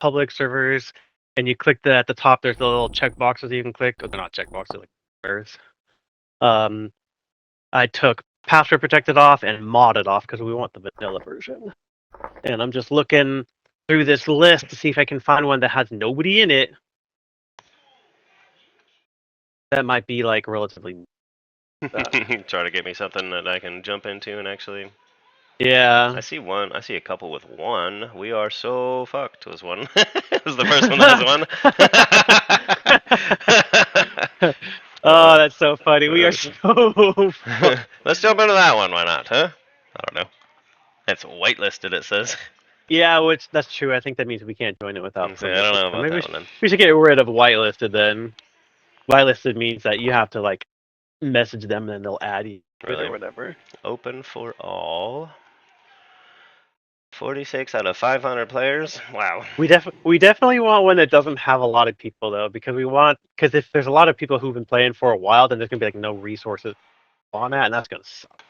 public servers, and you click at the top. There's the little check boxes you can click. Oh, they're not check boxes, they're like squares. I took password protected off and modded off because we want the vanilla version. And I'm just looking through this list to see if I can find one that has nobody in it. That might be like relatively. Try to get me something that I can jump into and actually. Yeah. I see one. I see a couple with one. We are so fucked. Was one. Was the first one that has one. Oh, that's so funny. We are so. Let's jump into that one. Why not? Huh? I don't know. It's whitelisted. It says. Yeah, which that's true. I think that means we can't join it without So I don't know about maybe that one then. we should get rid of whitelisted then. Whitelisted means that you have to like message them and then they'll add you Really? or whatever. Open for all. 46 out of 500 players. Wow. We definitely want one that doesn't have a lot of people though, because if there's a lot of people who've been playing for a while, then there's gonna be like no resources on that, and that's gonna suck.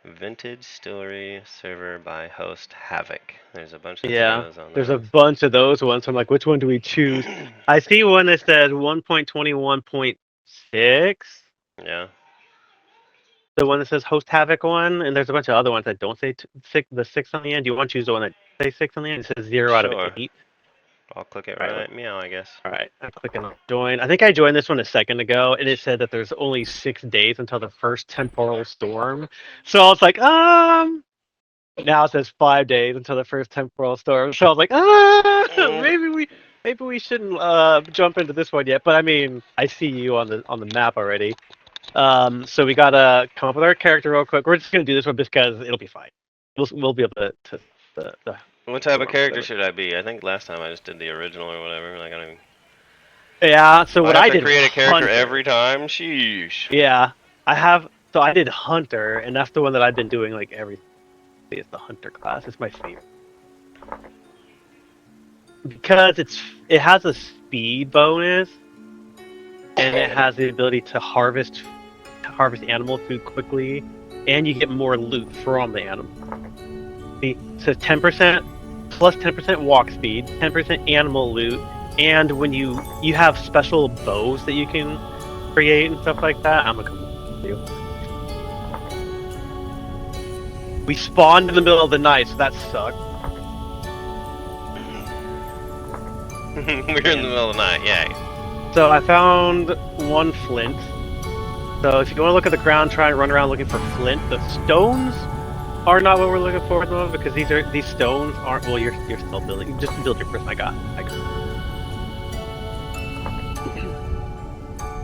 Vintage Story server by host Havoc. There's a bunch of Yeah, videos on there's that. a bunch of those ones. So I'm like, which one do we choose? I see one that says 1.21.6. Yeah. The one that says host Havoc one, and there's a bunch of other ones that don't say the 6 on the end. Do you want to choose the one that says 6 on the end? It says 0 out of 8. I'll click it right at meow, I guess. Alright, I'm clicking on join. I think I joined this one a second ago, and it said that there's only 6 days until the first temporal storm. So I was like, now it says 5 days until the first temporal storm. So I was like, maybe we shouldn't jump into this one yet. But I mean, I see you on the map already. So we gotta come up with our character real quick. We're just gonna do this one because it'll be fine. We'll be able to the What type of character should I be? I think last time I just did the original or whatever. Like I don't even. Yeah. So what I did. Create a character Hunter. every time. Sheesh. Yeah, I have. So I did Hunter, and that's the one that I've been doing like every. It's the Hunter class. It's my favorite because it has a speed bonus, and it has the ability to harvest animal food quickly, and you get more loot from the animal. So 10% plus 10% walk speed, 10% animal loot, and when you have special bows that you can create and stuff like that. I'm gonna come with you. We spawned in the middle of the night, so that sucked. We're in the middle of the night, yay. So I found one flint. So if you want to look at the ground, try and run around looking for flint. The stones are not what we're looking for at the moment because these stones aren't. Well, you're still building. Just build your first. I got.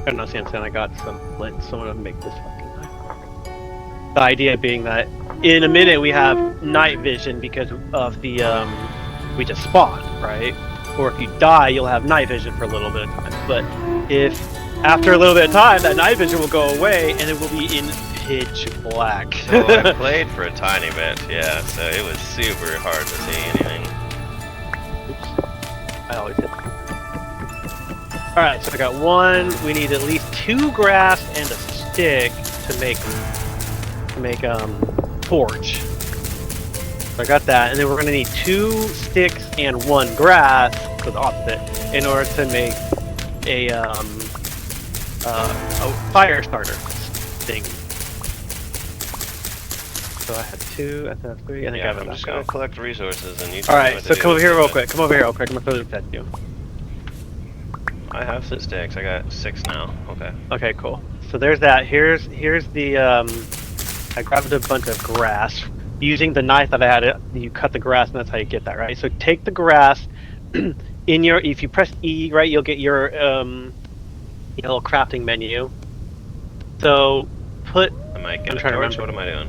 I'm not saying I got some flint. So I'm gonna make this fucking knife. The idea being that in a minute we have night vision because of the we just spawned, right? Or if you die, you'll have night vision for a little bit of time. But if after a little bit of time, that night vision will go away and it will be in pitch black. So I played for a tiny bit, yeah, so it was super hard to see anything. Oops. I always hit. Alright, so I got one. We need at least 2 grass and a stick to make torch. So I got that, and then we're gonna need 2 sticks and 1 grass, so the opposite, in order to make a fire starter thing. So I had 2, I have 3, I think I have enough. I'm just gonna collect resources and you. Alright, so come over here real quick. I'm gonna throw this at you. I have 6 sticks. I got 6 now. Okay. Okay, cool. So there's that. Here's the I grabbed a bunch of grass. Using the knife that I had, you cut the grass, and that's how you get that, right? So take the grass. If you press E, right, you'll get your little crafting menu. So put. Am I getting a torch? What am I doing?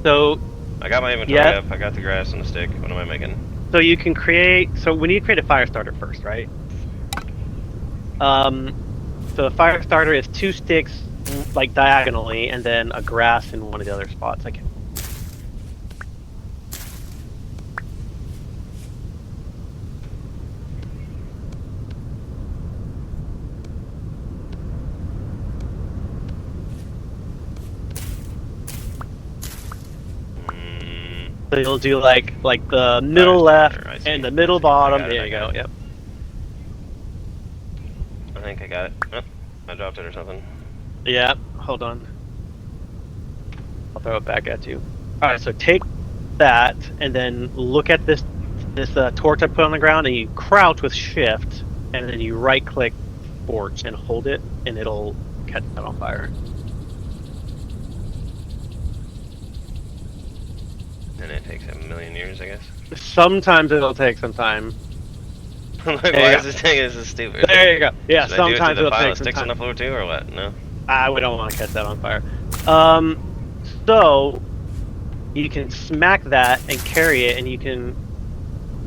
So. I got my inventory up. I got the grass and the stick. What am I making? So you can create. So we need to create a fire starter first, right? So a fire starter is 2 sticks, like diagonally, and then a grass in one of the other spots. I can. So you'll do like the middle Fire left starter, I see. and the middle I see. bottom. I got it, There I you got go. it. Yep. I think I got it. Oh, I dropped it or something. Yeah. Hold on. I'll throw it back at you. All right. So take that and then look at this torch I put on the ground, and you crouch with Shift, and then you right click torch and hold it, and it'll catch that on fire. And it takes a million years, I guess. Sometimes it'll take some time. Like, There why you is go. this taking? This is stupid. There you go. Yeah. Should I do it to Sometimes the it'll pile take of some sticks on the time. floor too, or what? No. We don't want to catch that on fire. So you can smack that and carry it, and you can.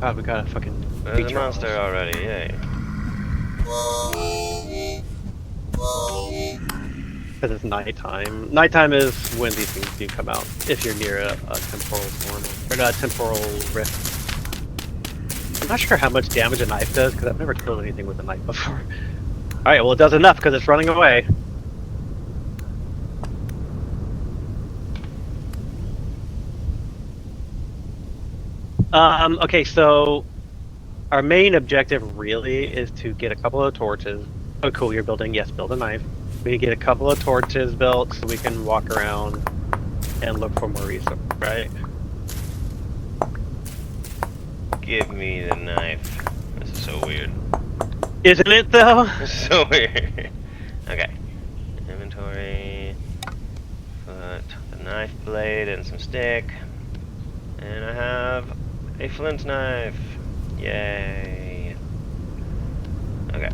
God, we got a fucking. There's a creature on us. monster already. Yay. Because it's nighttime. Nighttime is when these things do come out. If you're near a temporal storm or a temporal rift. I'm not sure how much damage a knife does because I've never killed anything with a knife before. All right, well it does enough because it's running away. Okay, so our main objective really is to get a couple of torches. Oh, cool, you're building. Yes, build a knife. We get a couple of torches built so we can walk around and look for more resources, right? Give me the knife. This is so weird. Isn't it though? This is so weird. Okay. Inventory. Put the knife blade and some stick. And I have a flint knife. Yay. Okay.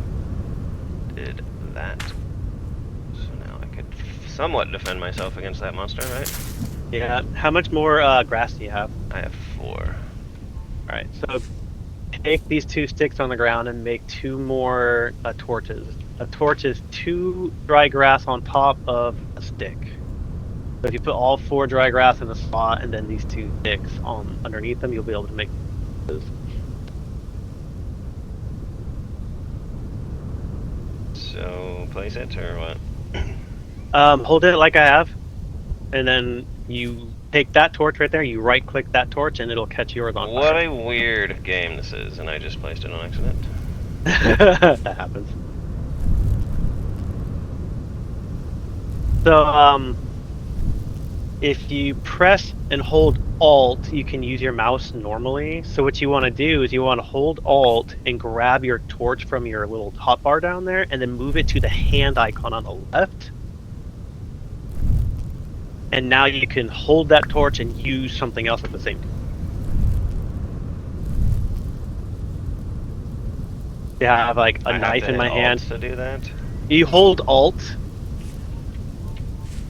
Did that. So now I could somewhat defend myself against that monster, right? Yeah. How much more grass do you have? I have 4. All right. So take these 2 sticks on the ground and make 2 more torches. A torch is 2 dry grass on top of a stick. So if you put all 4 dry grass in a spot and then these 2 sticks on underneath them, you'll be able to make those. So place it or what? Hold it like I have, and then you take that torch right there. You right-click that torch, and it'll catch yours on What fire. a weird game this is, and I just placed it on accident. That happens. So, if you press and hold Alt, you can use your mouse normally. So what you want to do is you want to hold Alt and grab your torch from your little hotbar down there, and then move it to the hand icon on the left. And now you can hold that torch and use something else at the same time. You have like a knife in my hand. To do that, You hold Alt,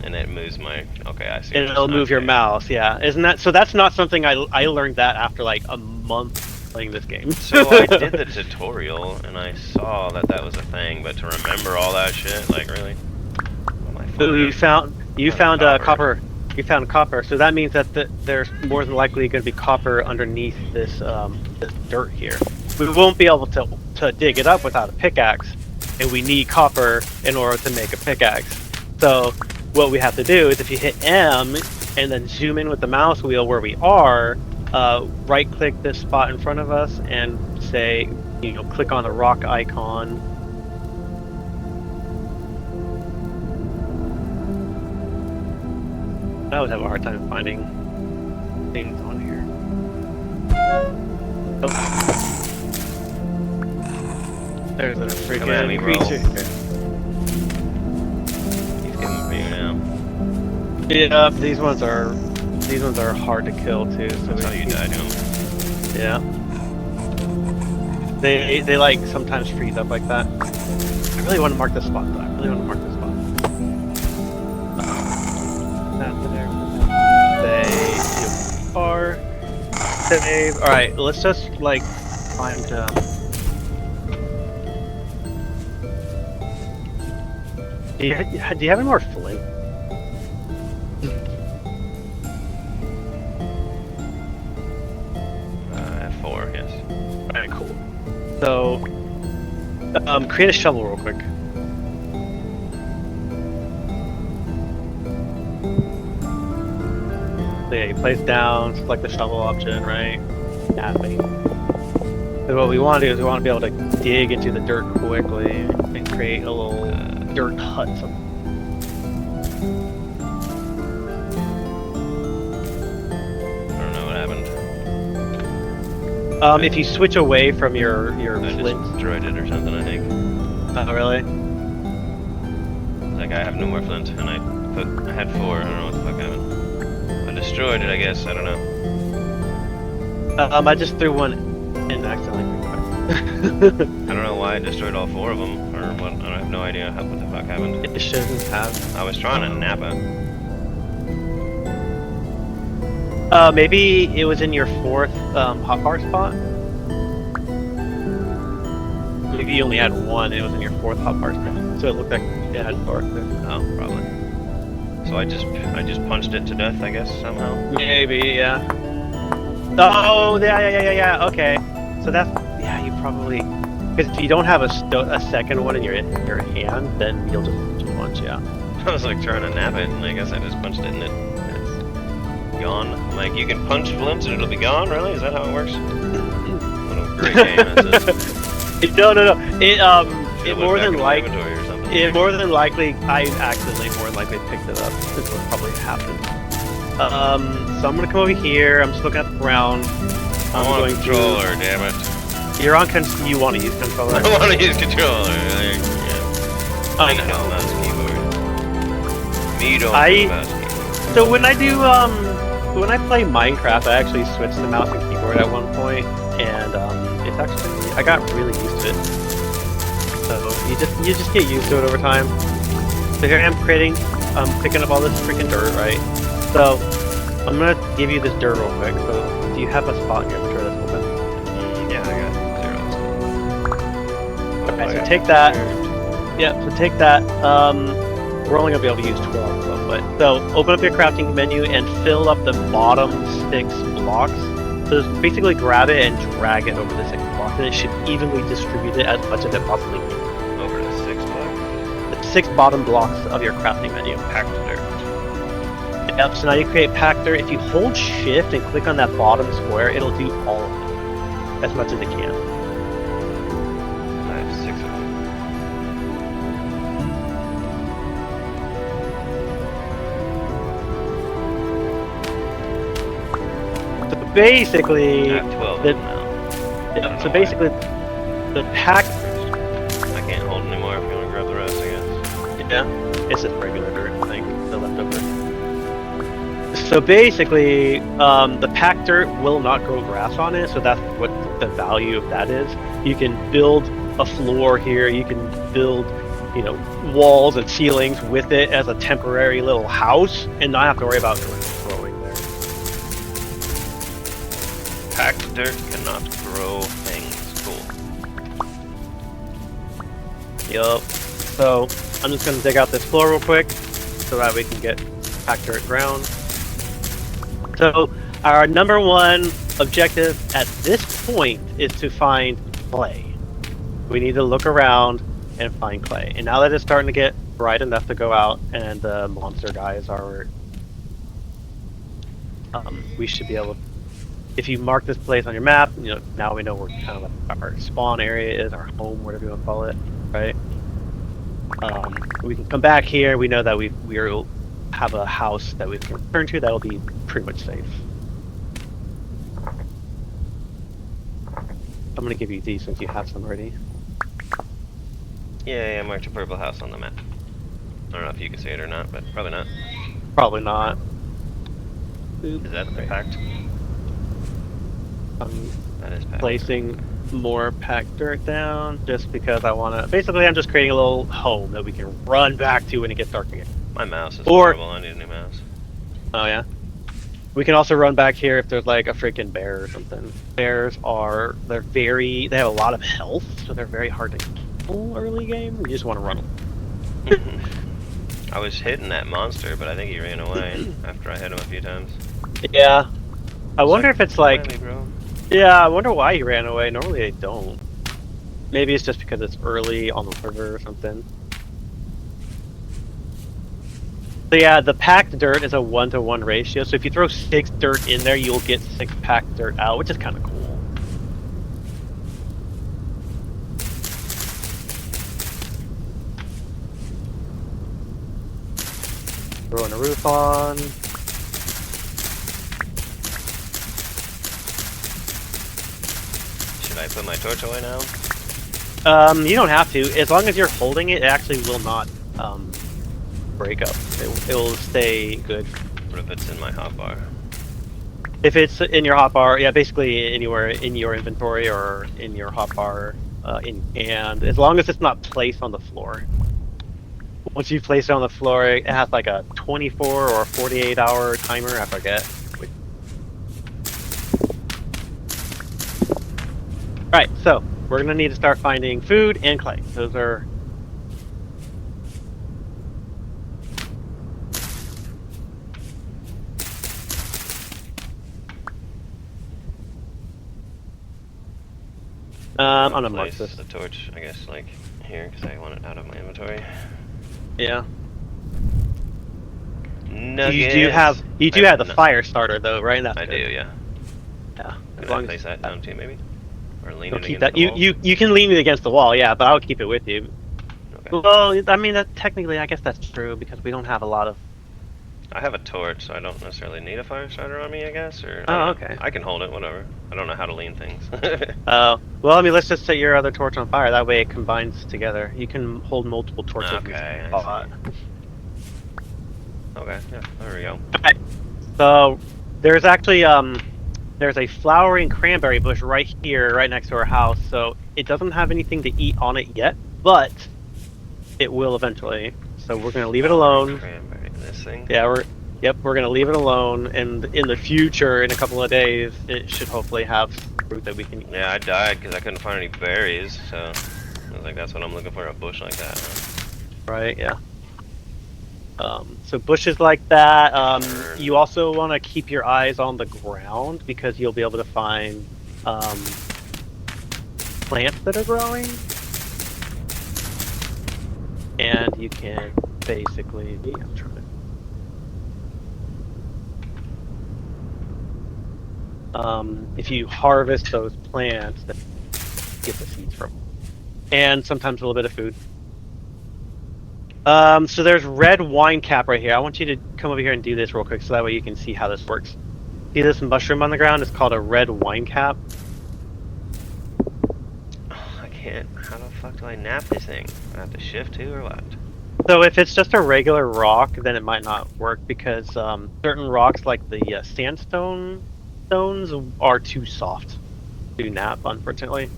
and it moves my. Okay, I see. and it'll move your mouse. Yeah, isn't that so? That's not something I learned that after like a month playing this game. So I did the tutorial, and I saw that that was a thing, but to remember all that shit, like really. So you found copper. You found copper. So that means that there's more than likely going to be copper underneath this this dirt here. We won't be able to dig it up without a pickaxe, and we need copper in order to make a pickaxe. So what we have to do is if you hit M and then zoom in with the mouse wheel where we are, right click this spot in front of us and say, click on the rock icon. I always have a hard time finding things on here. Oh. There's a Come at me, freaking bro. creature. He's getting me now. Yeah, these ones are hard to kill too. So That's how you die to him. Yeah. They like sometimes freeze up like that. I really want to mark this spot though. I really want to mark this spot. Say far. Save. All right, let's just like find. Do you have any more flint? F4, yes. Alright, cool. So, create a shovel real quick. So yeah, you place down, select the shovel option, right? Napping. So what we want to do is we want to be able to dig into the dirt quickly and create a little dirt hut. I don't know what happened. If you switch away from your I flint. just destroyed it or something, I think. Oh, really? Like, I have no more flint, and I had 4, I don't know what the fuck happened. I destroyed it, I guess, I don't know. I just threw one in accidentally. I don't know why I destroyed all 4 of them, or what, I have no idea what the fuck happened. It shouldn't have. I was trying to nap it. Maybe it was in your 4th hotbar spot? Maybe you only had 1, it was in your 4th hotbar spot. So it looked like it had 4. Oh, probably. So I just punched it to death, I guess, somehow? Maybe, yeah. Oh, yeah, okay. So that's, yeah, you probably, because if you don't have a second one in your hand, then you'll just punch, yeah. I was like trying to nap it, and I guess I just punched it and it's gone. Like, you can punch flints and it'll be gone, really? Is that how it works? What a great game this is. No. It went more back than in my likely, inventory or something. it more than likely, I accidentally more than likely picked it up. This what probably happened. So I'm gonna come over here. I'm just looking at the ground. I want a controller, damn it. You're on. You want to use controller? I want to use controller. Yeah. I No, know. mouse keyboard. Me don't I- do mouse keyboard. So when I do when I play Minecraft, I actually switch to mouse and keyboard at one point, and it's actually I got really used to it. So you just get used to it over time. So here I am picking up all this freaking dirt, right? So I'm gonna give you this dirt real quick. So do you have a spot in your inventory that's open? Yeah, I got 0. Okay, so take that. Yeah, so take that. We're only gonna be able to use 12 of them, but so open up your crafting menu and fill up the bottom 6 blocks. So just basically grab it and drag it over the 6 blocks, and it should evenly distribute it as much as it possibly can. Over to 6 blocks. The 6 bottom blocks of your crafting menu. Packed dirt. Yep, so now you create pack dirt. If you hold shift and click on that bottom square, it'll do all of it. As much as it can. I have 6 of them. So basically, I have 12 of the- them now. yeah, don't so know basically, the pack. I can't hold anymore if you want to grab the rest, I guess. Yeah, it's just regular dirt, I think, the leftover. So basically, the packed dirt will not grow grass on it, so that's what the value of that is. You can build a floor here, you can build, walls and ceilings with it as a temporary little house, and not have to worry about growing there. Packed dirt cannot grow things. Cool. Yup. So, I'm just gonna dig out this floor real quick, so that we can get packed dirt ground. So, our number 1 objective at this point is to find clay. We need to look around and find clay. And now that it's starting to get bright enough to go out and the monster guys are... we should be able to... If you mark this place on your map, now we know where kind of like our spawn area is, our home, whatever you want to call it, right? We can come back here, we know that we have a house that we can return to that'll be pretty much safe. I'm gonna give you these since you have some already. Yeah, I marked a purple house on the map. I don't know if you can see it or not, but probably not. Probably not. Is that the packed? I'm That is packed. placing more packed dirt down just because I want to. Basically, I'm just creating a little home that we can run back to when it gets dark again. My mouse is Or- horrible. I need a new mouse. Oh yeah. We can also run back here if there's like a freaking bear or something. Bears they have a lot of health, so they're very hard to kill early game. You just want to run them. I was hitting that monster, but I think he ran away after I hit him a few times. Yeah. I wonder if it's like, Finally, bro. yeah, I wonder why he ran away. Normally they don't. Maybe it's just because it's early on the river or something. So yeah, the packed dirt is a 1-to-1 ratio. So if you throw 6 dirt in there, you'll get 6 packed dirt out, which is kind of cool. Throwing a roof on. Should I put my torch away now? You don't have to. As long as you're holding it, it actually will not break up. It will stay good. What if it's in my hotbar? If it's in your hotbar, yeah, basically anywhere in your inventory or in your hotbar, and as long as it's not placed on the floor. Once you place it on the floor, it has like a 24 or 48 hour timer. I forget. Alright, so we're gonna need to start finding food and clay. Those are. I'm gonna mark place this. the torch, I guess, like here, because I want it out of my inventory. Yeah. Nuggets. You do have the fire starter though, right? That's I good. do, yeah. Yeah. As Can long I place that down too, maybe? Or lean you'll it keep against that. the wall? You can lean it against the wall, yeah, but I'll keep it with you. Okay. Well, I mean, that technically, I guess that's true because we don't have a lot of. I have a torch, so I don't necessarily need a fire starter on me, I guess. Or Oh, I don't know. okay. I can hold it, whatever. I don't know how to lean things. Oh, well, I mean, let's just set your other torch on fire. That way, it combines together. You can hold multiple torches. Okay, in I the spot. Okay, yeah, there we go. Okay. So there's actually there's a flowering cranberry bush right here, right next to our house. So it doesn't have anything to eat on it yet, but it will eventually. So we're gonna leave it alone. Cranberry, this thing? Yeah, we're gonna leave it alone, and in the future, in a couple of days, it should hopefully have fruit that we can eat. Yeah, I died because I couldn't find any berries, so I was like, that's what I'm looking for, a bush like that. Huh? Right? Yeah. So bushes like that. You also want to keep your eyes on the ground because you'll be able to find plants that are growing, and you can basically. I'm trying to. If you harvest those plants, then you get the seeds from them. And sometimes a little bit of food. So there's red wine cap right here. I want you to come over here and do this real quick so that way you can see how this works. See this mushroom on the ground? It's called a red wine cap. Oh, I can't. How the fuck do I nap this thing? I have to shift too, or what? So if it's just a regular rock, then it might not work because certain rocks like the sandstone stones are too soft to nap, unfortunately.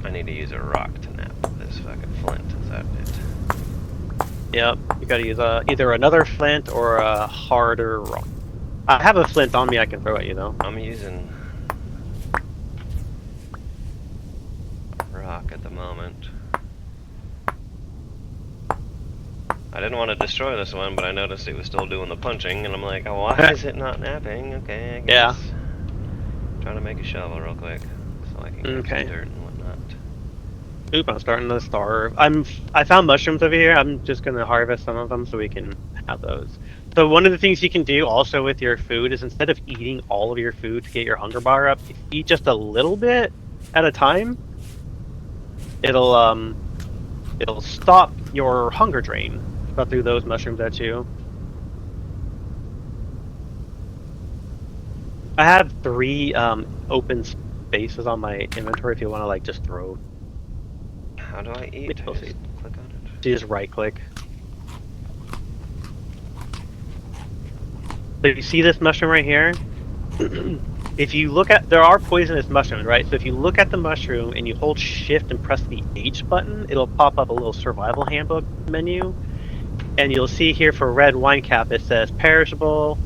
I need to use a rock to nap this fucking flint. Is that it? Yep, you gotta use either another flint or a harder rock. I have a flint on me I can throw at you though. I'm using rock at the moment. I didn't want to destroy this one, but I noticed it was still doing the punching, and I'm like, oh, why is it not napping? Okay, I guess. Yeah. Trying to make a shovel real quick, so I can get Okay. some dirt and whatnot. Oop, I'm starting to starve. I found mushrooms over here. I'm just gonna harvest some of them so we can have those. So one of the things you can do also with your food is instead of eating all of your food to get your hunger bar up, if you eat just a little bit at a time. It'll stop your hunger drain. Got through those mushrooms at you. I have 3 open spaces on my inventory if you want to like just throw. How do I eat? I We'll just see. click on it. So you just right click. So you see this mushroom right here? If you look at, there are poisonous mushrooms, right? So if you look at the mushroom and you hold shift and press the H button, it'll pop up a little survival handbook menu. And you'll see here for red wine cap, it says perishable,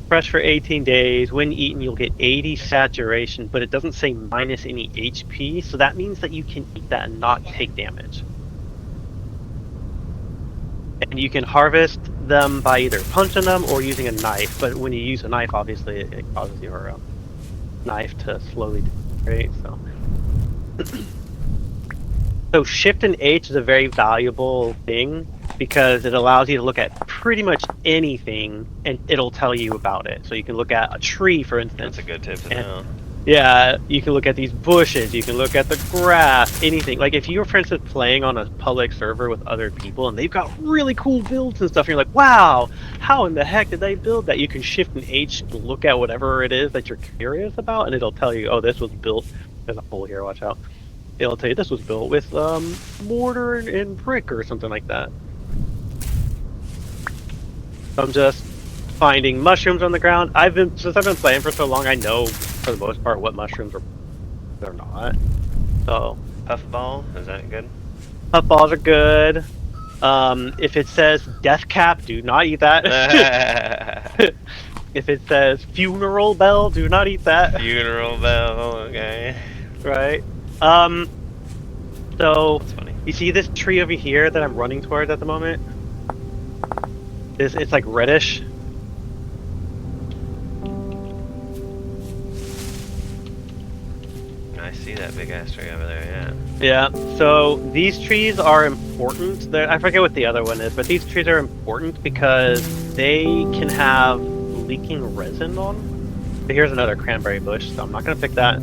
fresh for 18 days. When eaten, you'll get 80 saturation, but it doesn't say minus any HP. So that means that you can eat that and not take damage. And you can harvest them by either punching them or using a knife. But when you use a knife, obviously it causes your knife to slowly deteriorate. So shift and H is a very valuable thing because it allows you to look at pretty much anything and it'll tell you about it. So you can look at a tree, for instance. That's a good tip to And- know. Yeah, you can look at these bushes, you can look at the grass, anything. Like if you're, for instance, playing on a public server with other people and they've got really cool builds and stuff, and you're like, wow, how in the heck did they build that? You can shift an H to look at whatever it is that you're curious about, and it'll tell you, oh, this was built. There's a hole here, watch out. It'll tell you this was built with mortar and brick or something like that. I'm just finding mushrooms on the ground. Since I've been playing for so long, I know for the most part what mushrooms are. They're not. So Puffball, is that good? puffballs are good. If it says death cap, do not eat that. If it says funeral bell, do not eat that. Funeral bell, okay. Right. So That's funny. you see this tree over here that I'm running towards at the moment? It's like reddish. I see that big ass tree over there, yeah. Yeah, so these trees are important. I forget what the other one is, but these trees are important because they can have leaking resin on them. So here's another cranberry bush, so I'm not going to pick that.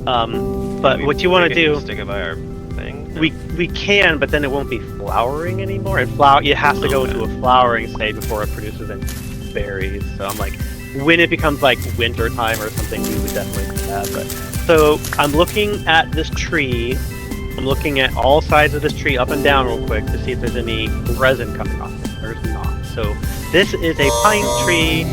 But Can we what you want to pick it and do, stick it by our thing? we can, but then it won't be flowering anymore. It has to go into a flowering stage before it produces any berries. So I'm like, when it becomes like winter time or something, we would definitely do that. But so I'm looking at this tree. I'm looking at all sides of this tree up and down real quick to see if there's any resin coming off it. There's not. So this is a pine tree.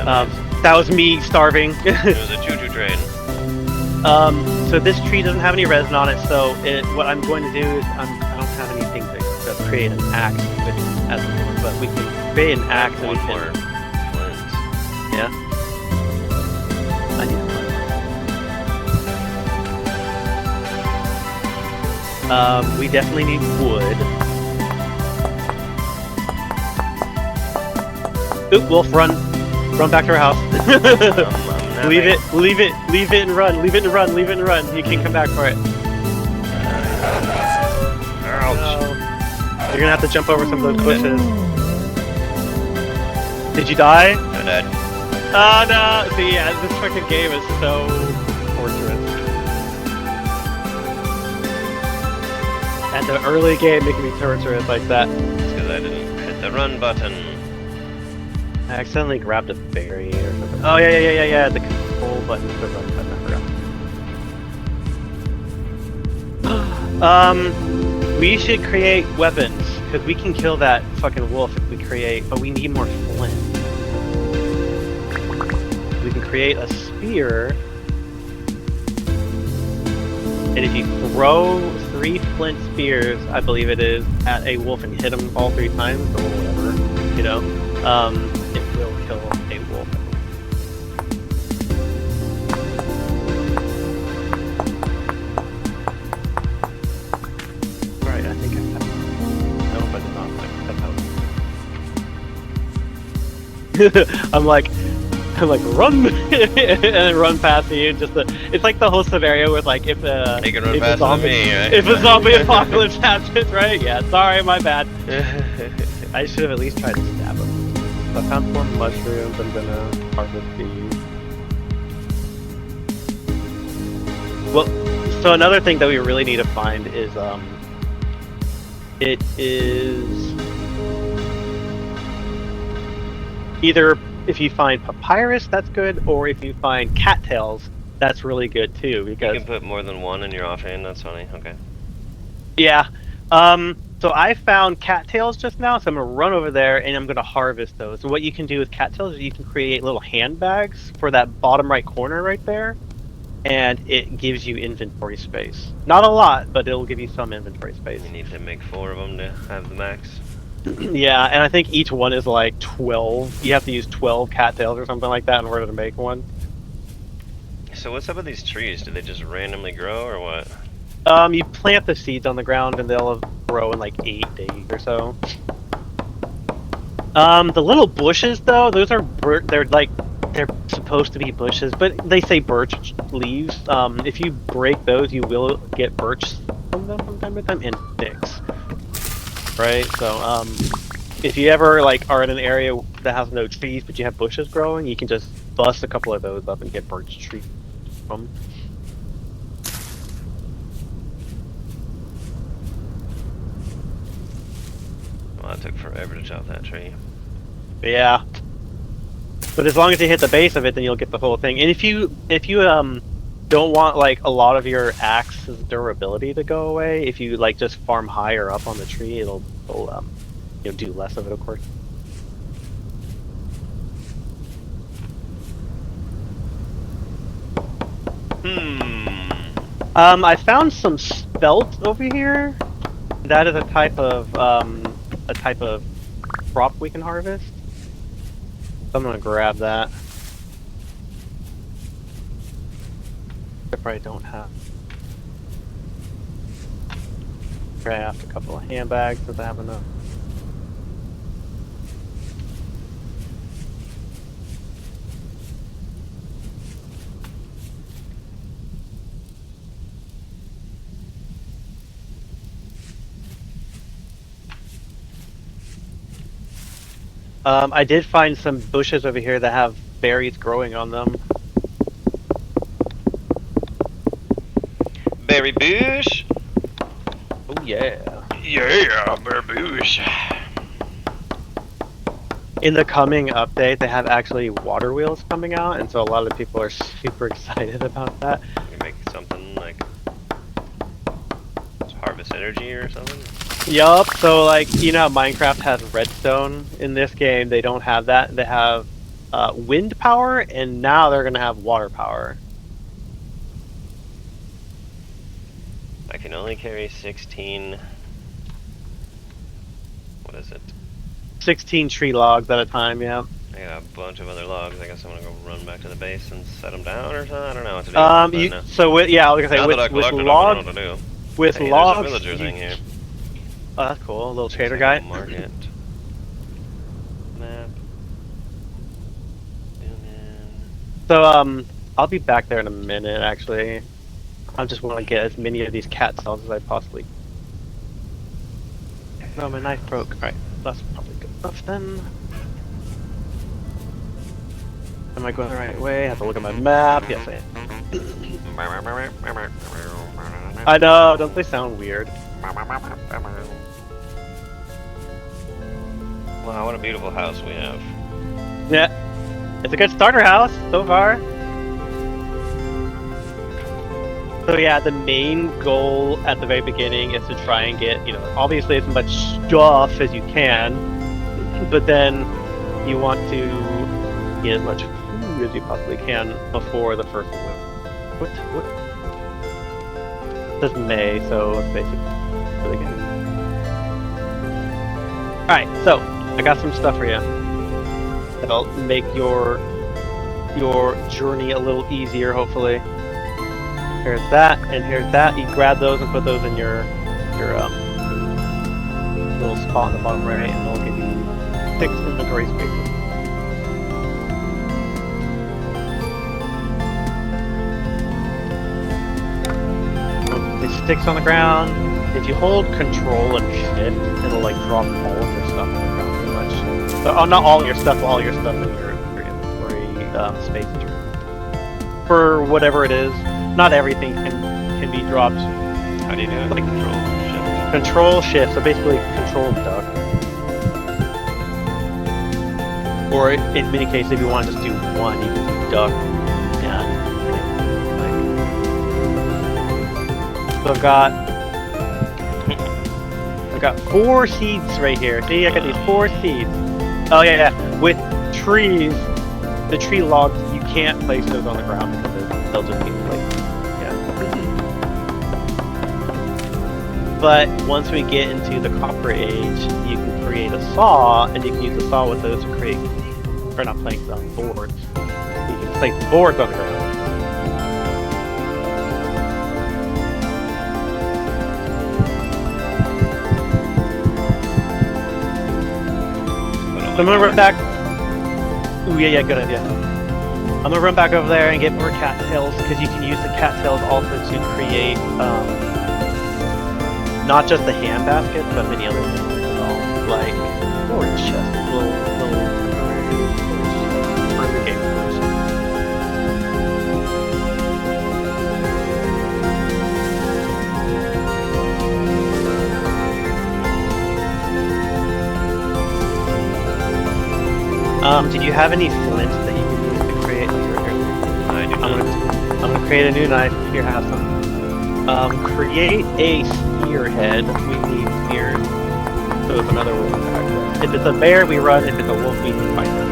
Oh, that was me starving. It was a choo-choo train. So this tree doesn't have any resin on it. So what I'm going to do is I don't have anything to create an axe with at the moment, but we can create an axe and we One can. more flint. Yeah. I need one. We definitely need wood. Oop, wolf, run back to our house. I'm leave napping. it and run. Leave it and run. You can come back for it. Ouch. No. You're gonna have to jump over some of those bushes. Did you die? I'm dead. Oh no! See, yeah, this fucking game is so torturous. And the early game making me torturous like that. It's because I didn't hit the run button. I accidentally grabbed a berry or something. Oh yeah. The control button for the run button. I forgot. We should create weapons because we can kill that fucking wolf if we create. But we need more flint. We can create a spear, and if you throw 3 flint spears, I believe it is, at a wolf and hit him all 3 times or whatever, it will kill a wolf. Right, I think I have. No, but not. That's how. I'm like, run, and then run past you. It's like the whole scenario with like if You can run if a faster than zombie, me, right? if a zombie apocalypse happens, right? Yeah, sorry, my bad. I should have at least tried to stab him. So I found 4 mushrooms. I'm gonna harvest these. Well, so another thing that we really need to find is it is either if you find papyrus, that's good, or if you find cattails, that's really good too. You Because can put more than one in your offhand, that's funny, okay. yeah, so I found cattails just now, so I'm gonna run over there and I'm gonna harvest those. So what you can do with cattails is you can create little handbags for that bottom right corner right there, and it gives you inventory space. Not a lot, but it'll give you some inventory space. You need to make 4 of them to have the max. Yeah, and I think each one is like 12. You have to use 12 cattails or something like that in order to make one. So what's up with these trees? Do they just randomly grow or what? You plant the seeds on the ground and they'll grow in like 8 days or so. The little bushes though, those are they're supposed to be bushes, but they say birch leaves. If you break those, you will get birch from them from time to time, and sticks. right? So if you ever like are in an area that has no trees but you have bushes growing, you can just bust a couple of those up and get birch tree from. Well, it took forever to chop that tree. Yeah. But as long as you hit the base of it, then you'll get the whole thing. And if you don't want like a lot of your axe's durability to go away, if you like just farm higher up on the tree, it'll do less of it, of course. I found some spelt over here. That is a type of crop we can harvest. So I'm gonna grab that. I probably don't have. Craft a couple of handbags since I have enough. I did find some bushes over here that have berries growing on them. Berry bush. Oh yeah. Yeah, berry bush. In the coming update, they have actually water wheels coming out, and so a lot of people are super excited about that. You make something like harvest energy or something. Yup, so like, you know how Minecraft has redstone? In this game, they don't have that. They have wind power, and now they're gonna have water power. I can only carry 16. What is it? 16 tree logs at a time, yeah. I got a bunch of other logs. I guess I'm gonna go run back to the base and set them down or something. I don't know what to do. So with, yeah, like I say, now with, that I collected them, I logs, don't know what to do. with Hey, logs, there's a villager thing here. Oh, that's cool. A little trader Looks like guy. a market. Map. Zoom in. So I'll be back there in a minute. Actually, I just want to get as many of these cat cells as I possibly. No, my knife broke. All right, that's probably good enough then. Am I going the right way? I have to look at my map. Yes, I am. I know. Don't they sound weird? Wow, what a beautiful house we have. Yeah, it's a good starter house so far. So yeah, the main goal at the very beginning is to try and get, obviously as much stuff as you can, but then you want to get as much food as you possibly can before the first winter. What? This is May, so it's basically the beginning. Alright, so I got some stuff for you that'll make your journey a little easier, hopefully. Here's that, and here's that. You grab those and put those in your little spot on the bottom right, and they'll give you 6 inventory spaces. It sticks on the ground. If you hold Control and Shift, it'll like drop all of your stuff on the ground pretty much. So, not all your stuff, all your stuff in your inventory space. For whatever it is. Not everything can be dropped. How do you do it? Like Control Shift. Control Shift, so basically Control Duck. Or in many cases, if you want to just do one, you can do Duck. So I've got 4 seeds right here. See, I got these 4 seeds. Oh yeah. With trees, the tree logs, you can't place those on the ground because they'll just be placed. But once we get into the Copper Age, you can create a saw, and you can use the saw with those to create, or not planks, on boards. You can place boards on the ground. So I'm gonna run back. Ooh, yeah, good idea. I'm gonna run back over there and get more cattails, because you can use the cattails also to create, not just the hand baskets, but many other things. like storage chests, little for the game. Did you have any flint that you can use to create? I do not. I'm gonna create a new knife. Here, have some. Create a spearhead. We need spears. So if another wolf attacks us. If it's a bear, we run. If it's a wolf, we fight them.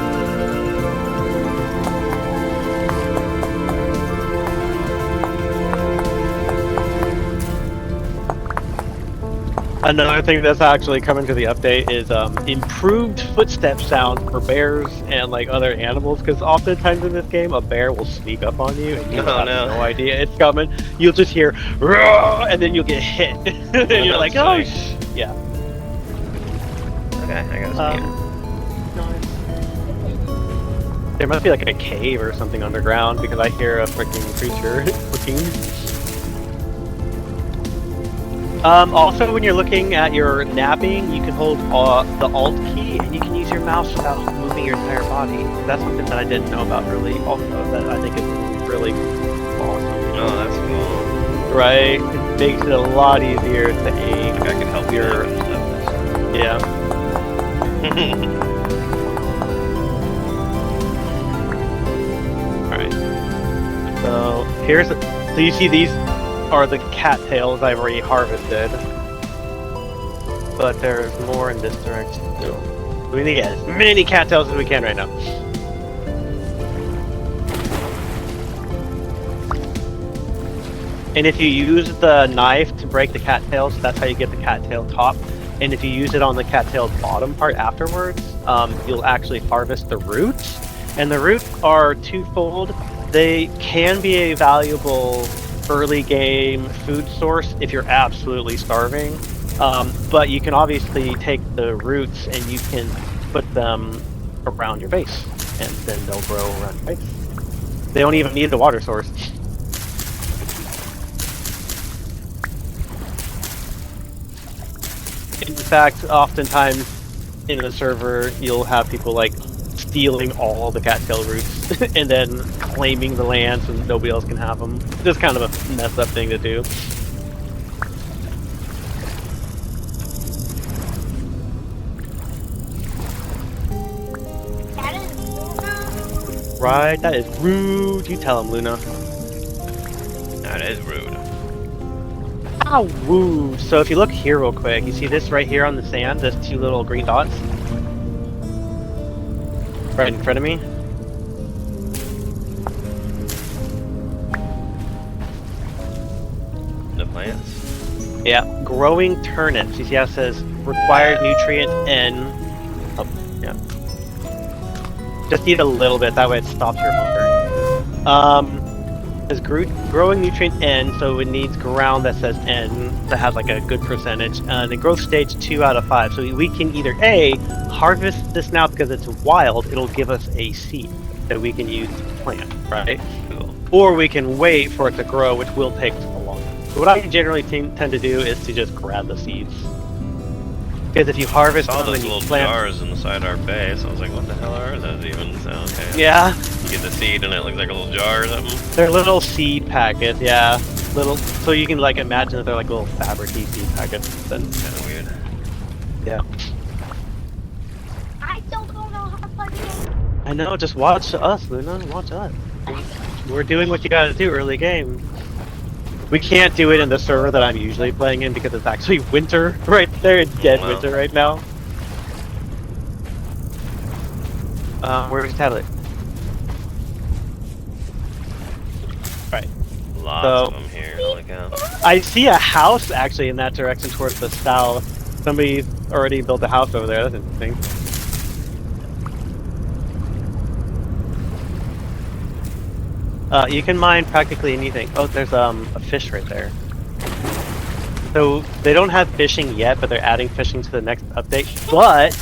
Another thing that's actually coming to the update is improved footstep sound for bears and like other animals. Because oftentimes in this game, a bear will sneak up on you and you have no idea it's coming. You'll just hear "Roar," and then you'll get hit. And you're like, oh, yeah. Okay, I got a spear. There must be like a cave or something underground because I hear a freaking creature looking. Also, when you're looking at your napping, you can hold the Alt key and you can use your mouse without moving your entire body. That's something that I didn't know about really. Also, that I think is really awesome. Oh, that's cool. Right? It makes it a lot easier to aim. Like I can help your and stuff. yeah. Alright. So so you see these are the cattails I've already harvested. But there's more in this direction too. We need to get as many cattails as we can right now. And if you use the knife to break the cattails, that's how you get the cattail top. And if you use it on the cattail bottom part afterwards, you'll actually harvest the roots. And the roots are twofold. They can be a valuable early game food source if you're absolutely starving. But you can obviously take the roots and you can put them around your base. And then they'll grow around your base. They don't even need a water source. In fact, oftentimes in the server, you'll have people like stealing all the cattail roots and then claiming the land so nobody else can have them. Just kind of a messed up thing to do. That is rude. Right, that is rude. You tell him, Luna. That is rude. Ah, woo. So if you look here real quick, you see this right here on the sand, those two little green dots? Right in front of me? The plants? Yeah, growing turnips. You see how it says required nutrient N. Oh, yeah. Just eat a little bit, that way it stops your hunger. It says growing nutrient N, so it needs ground that says N that has like a good percentage. The growth stage 2 out of 5. So we can either A, harvest this now because it's wild, it'll give us a seed that we can use to plant, right? Cool. Or we can wait for it to grow, which will take a long time. But what I generally tend to do is to just grab the seeds. Because if you harvest All them those and you little plant... jars inside our base. I was like, what the hell are those even? So, okay. Yeah, You get the seed and it looks like a little jar or something. they're little seed packets, yeah. Little, so you can like imagine that they're like little fabric-y seed packets. Then, Kind of weird. yeah. I still don't know how to play it. I know, just watch us, Luna, watch us. We're doing what you gotta do early game. We can't do it in the server that I'm usually playing in because it's actually winter right there. It's dead Wow. winter right now. Where's your tablet? Right. Lots So- of them here. Holy cow. I see a house actually in that direction towards the south. Somebody already built a house over there. That's interesting. You can mine practically anything. Oh, there's a fish right there. So they don't have fishing yet, but they're adding fishing to the next update. But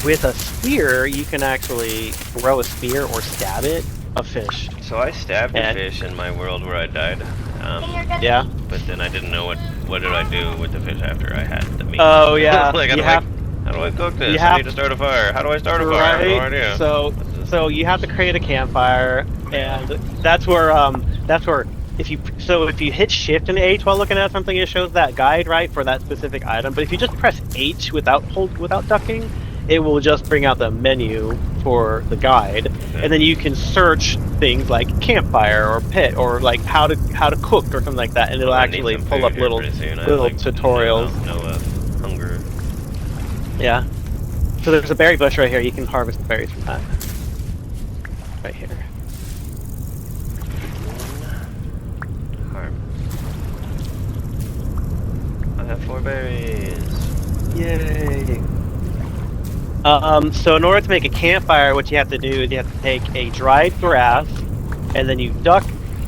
with a spear, you can actually throw a spear or stab it a fish. So I stabbed a And- fish in my world where I died. And you're gonna Yeah. But then I didn't know what did I do with the fish after I had the meat. Oh yeah. Like, you I'm have. like, How do I cook this? You I have- need to start a fire. How do I start a fire? I have no idea. So you have to create a campfire, and that's where if you hit Shift and H while looking at something, it shows that guide right for that specific item. But if you just press H without ducking, it will just bring out the menu for the guide, and then you can search things like campfire or pit or like how to cook or something like that, and it'll I need actually some pull food up here little pretty soon. I have, little like, tutorials. No hunger. Yeah. So there's a berry bush right here. You can harvest the berries from that. Right here. I have 4 berries. Yay! So in order to make a campfire, what you have to do is you have to take a dried grass, and then you duck,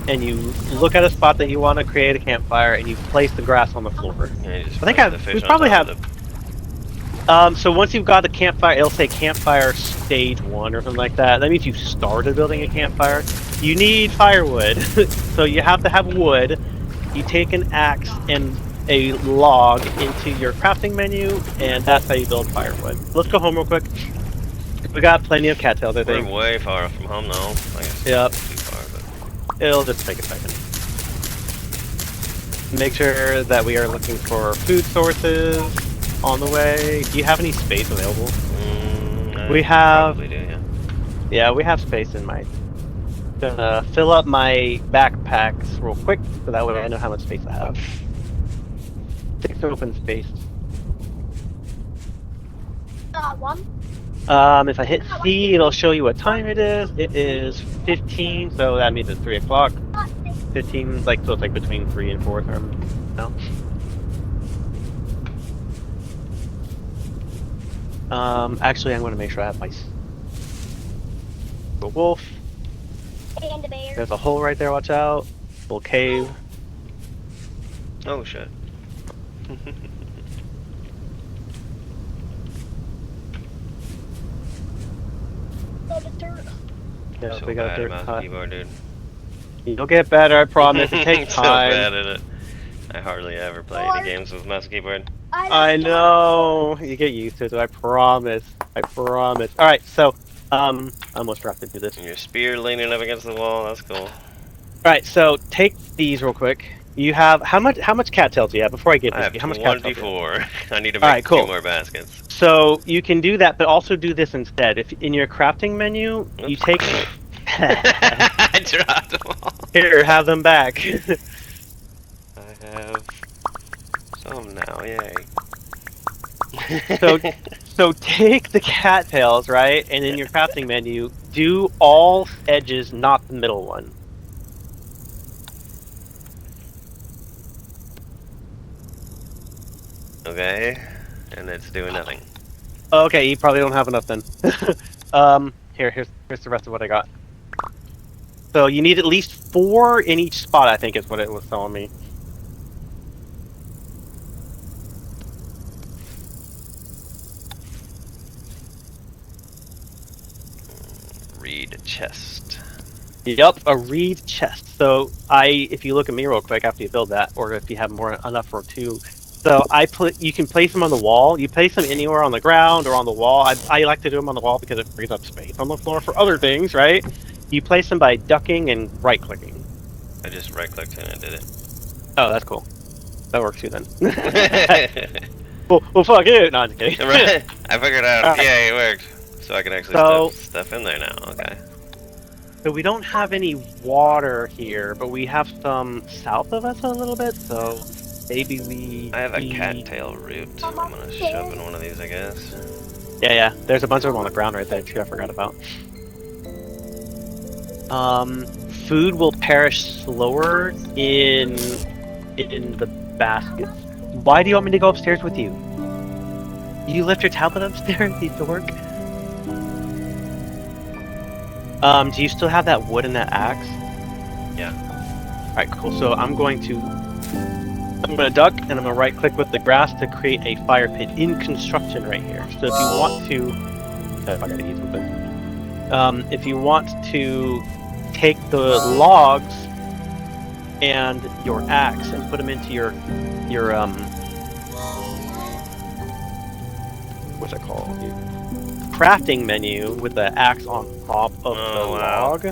and you look at a spot that you want to create a campfire, and you place the grass on the floor. Yeah, you just I think place the fish we on probably top have. of So once you've got the campfire, it'll say campfire stage 1 or something like that. That means you've started building a campfire. You need firewood, so you have to have wood. You take an axe and a log into your crafting menu, and that's how you build firewood. Let's go home real quick. We got plenty of cattails, I think. We're way far from home though. I guess Yep. too far, but It'll just take a second. Make sure that we are looking for food sources on the way. Do you have any space available? I We have- probably do, yeah. Yeah, we have space in my. Gonna fill up my backpacks real quick, so that way I know how much space I have. 6 open space. One. If I hit C, it'll show you what time it is. It is 15, so that means it's 3 o'clock. 15, like, so it's like between 3 and 4 now. Actually, I'm going to make sure I have my the wolf. And a bear. There's a hole right there, watch out. Little cave. Oh shit. So the dirt. Yeah, So we got a bad dirt about hut. keyboard, dude. You'll get better, I promise. It takes So time. bad at it. I hardly ever play any games with mouse and keyboard. I know. You get used to it, I promise. I promise. Alright, so, I almost forgot to do this. And your spear leaning up against the wall, that's cool. Alright, so take these real quick. You have how much cattails do you have before I get I this? have How much 1d4. I need to make Alright, cool. 2 more baskets. So you can do that, but also do this instead. If in your crafting menu, you Oops. take I dropped them all. here, have them back. I have some now, yay. So take the cattails, right? And in your crafting menu, do all edges, not the middle one. Okay, and it's doing nothing. Okay, you probably don't have enough then. Here's the rest of what I got. So you need at least 4 in each spot, I think is what it was telling me. Read chest. Yup, a reed chest. So if you look at me real quick after you build that, or if you have enough for 2. So you can place them on the wall. You place them anywhere on the ground or on the wall. I like to do them on the wall because it frees up space on the floor for other things, right? You place them by ducking and right-clicking. I just right-clicked and it did it. Oh, that's cool. That works too then. well, fuck you. No, I'm just kidding. Right. I figured out. Alright. Yay, it worked. So I can actually So- stuff in there now. Okay. So we don't have any water here, but we have some south of us a little bit, so maybe we... I have a cattail root. I'm gonna shove in one of these, I guess. Yeah. There's a bunch of them on the ground right there too. I forgot about. Food will perish slower in the baskets. Why do you want me to go upstairs with you? You left your tablet upstairs, you dork. Do you still have that wood and that axe? Yeah. Alright, cool. So I'm gonna duck and I'm gonna right click with the grass to create a fire pit in construction right here. So if you want to, I gotta eat something. If you want to take the logs and your axe and put them into your what's it called? Crafting menu with the axe on top of the log.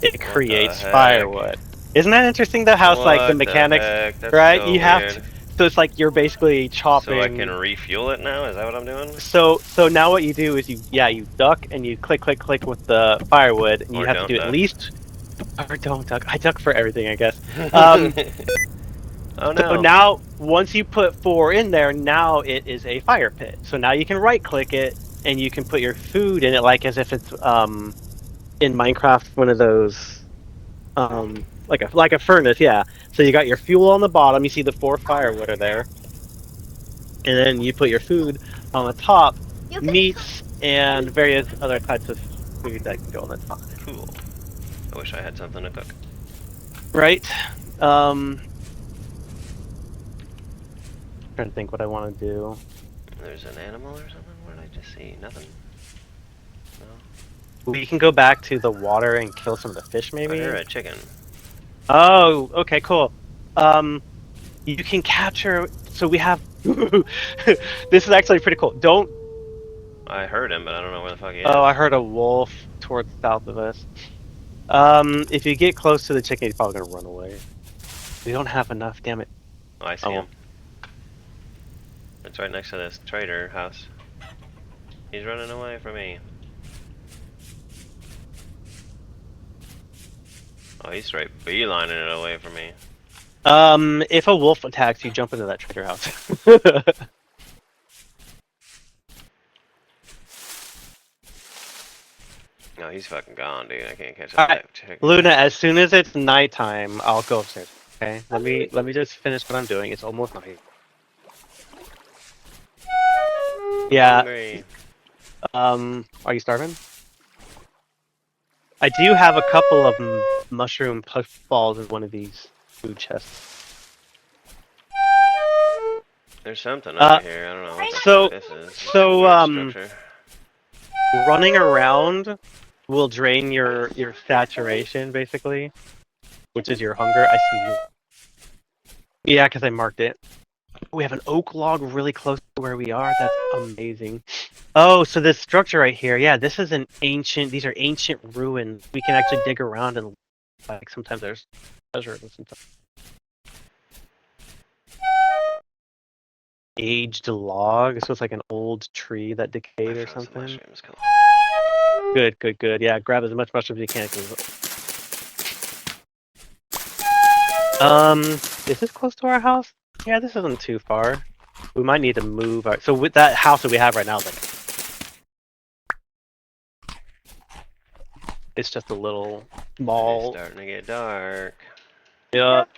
It creates heck? Firewood. Isn't that interesting though? How it's like the What mechanics, heck? That's right? so You have weird. to. So it's like you're basically chopping. So I can refuel it now? Is that what I'm doing? So now what you do is you duck and you click with the firewood, and you Or have to don't do duck. at least. Or don't duck. I duck for everything, I guess. Oh So no. now, once you put 4 in there, now it is a fire pit. So now you can right-click it, and you can put your food in it, like as if it's in Minecraft, one of those like a furnace, yeah. So you got your fuel on the bottom. You see the 4 firewood are there, and then you put your food on the top, You can meats and various other types of food that can go on the top. Cool. I wish I had something to cook. Right. Trying to think what I want to do. There's an animal or something? What did I just see? Nothing. No. We can go back to the water and kill some of the fish, I maybe. hear a chicken. Oh, okay, cool. You can capture. So we have. This is actually pretty cool. Don't. I heard him, but I don't know where the fuck he is. Oh, I heard a wolf towards south of us. If you get close to the chicken, he's probably gonna run away. We don't have enough. Damn it. Oh, I see Oh. him. It's right next to this trader house. He's running away from me. Oh, he's straight beelining it away from me. If a wolf attacks you, jump into that trader house. No, he's fucking gone, dude. I can't catch Alright, that chicken. Luna, as soon as it's nighttime, I'll go upstairs. Okay? Let me just finish what I'm doing. It's almost night. Yeah. Hungry. Are you starving? I do have a couple of mushroom puff balls in one of these food chests. There's something over here. I don't know what the so- fuck this is. so, Weird structure. Running around will drain your saturation, basically, which is your hunger. I see you. Yeah, because I marked it. We have an oak log really close to where we are. That's amazing. Oh, so this structure right here, yeah, this is an ancient. These are ancient ruins. We can actually dig around and like sometimes there's treasure and stuff. Aged log, so it's like an old tree that decayed I or found some something. mushrooms. Come on. Good. Yeah, grab as much mushrooms as you can. Is this close to our house? Yeah, this isn't too far. We might need to move. So with that house that we have right now, like, it's just a little small. It's starting to get dark. Yep.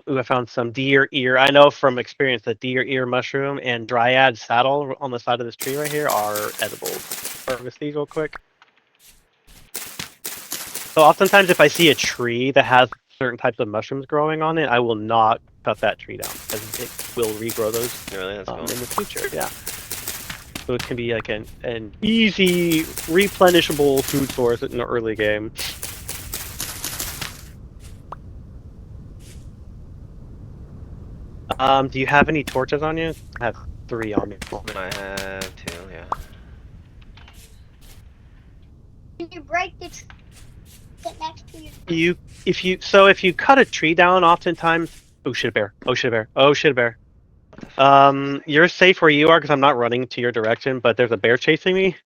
Ooh, I found some deer ear. I know from experience that deer ear mushroom and dryad saddle on the side of this tree right here are edible. Harvest these real quick. So oftentimes if I see a tree that has certain types of mushrooms growing on it, I will not cut that tree down because it will regrow those Really? That's cool. in the future. Yeah. So it can be like an easy replenishable food source in the early game. Do you have any torches on you? I have 3 on me. I have 2, yeah. Can you break the tree sit next to you? If you cut a tree down, oftentimes. Oh shit, a bear! Oh shit, a bear! Oh shit, a bear! You're safe where you are because I'm not running to your direction, but there's a bear chasing me.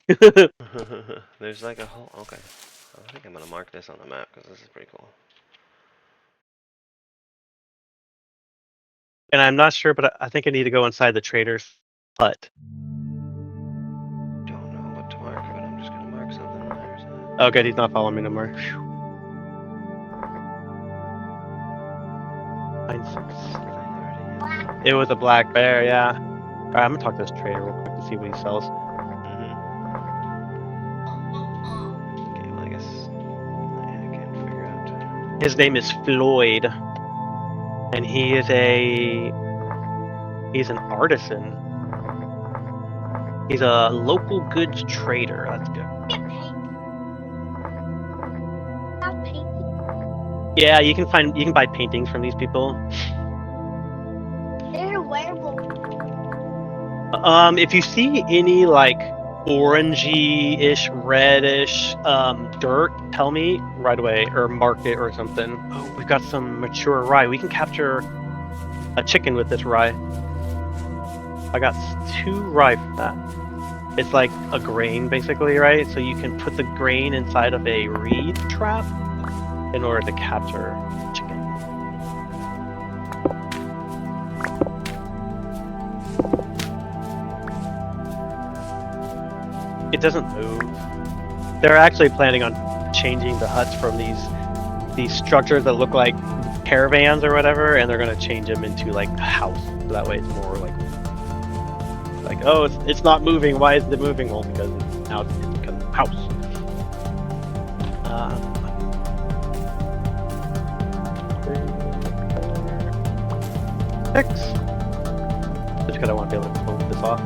There's like a whole. Okay. I think I'm gonna mark this on the map because this is pretty cool. And I'm not sure, but I think I need to go inside the trader's hut. Don't know what to mark, but I'm just gonna mark something. There's a... Oh, good, he's not following me no more. Phew. 9-6. It was a black bear, yeah. Alright, I'm gonna talk to this trader real quick to see what he sells. Okay, well, I guess I can't figure out. His name is Floyd, and he's an artisan. He's a local goods trader. That's good. Get paint. Have paint. Yeah, you can buy paintings from these people. There's a werewolf. If you see any like orangey-ish, reddish dirt, tell me right away or mark it or something. Oh, we've got some mature rye. We can capture a chicken with this rye. I got 2 rye for that. It's like a grain basically, right? So you can put the grain inside of a reed trap in order to capture chicken. It doesn't move. They're actually planning on changing the huts from these structures that look like caravans or whatever, and they're gonna change them into like a house. So that way it's more like oh, it's not moving. Why is it moving? Well, because now it's become a house. 6. Just because I want to be able to close this off.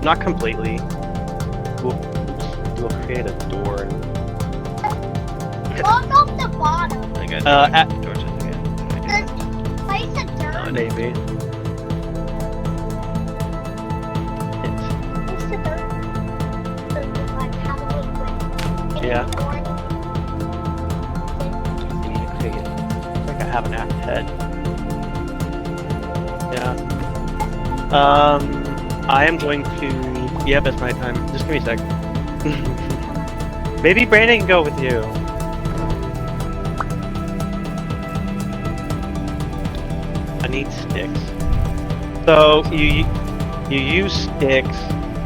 Not completely. We'll create a door. Walk off the bottom. I got torches again. There's place of dirt. Maybe. Place of dirt. So you like have a liquid. Yeah. I need to create it. I think I have an axe head. Yeah. I am going to. Yep, it's my time. Just give me a sec. Maybe Brandon can go with you. I need sticks. So you use sticks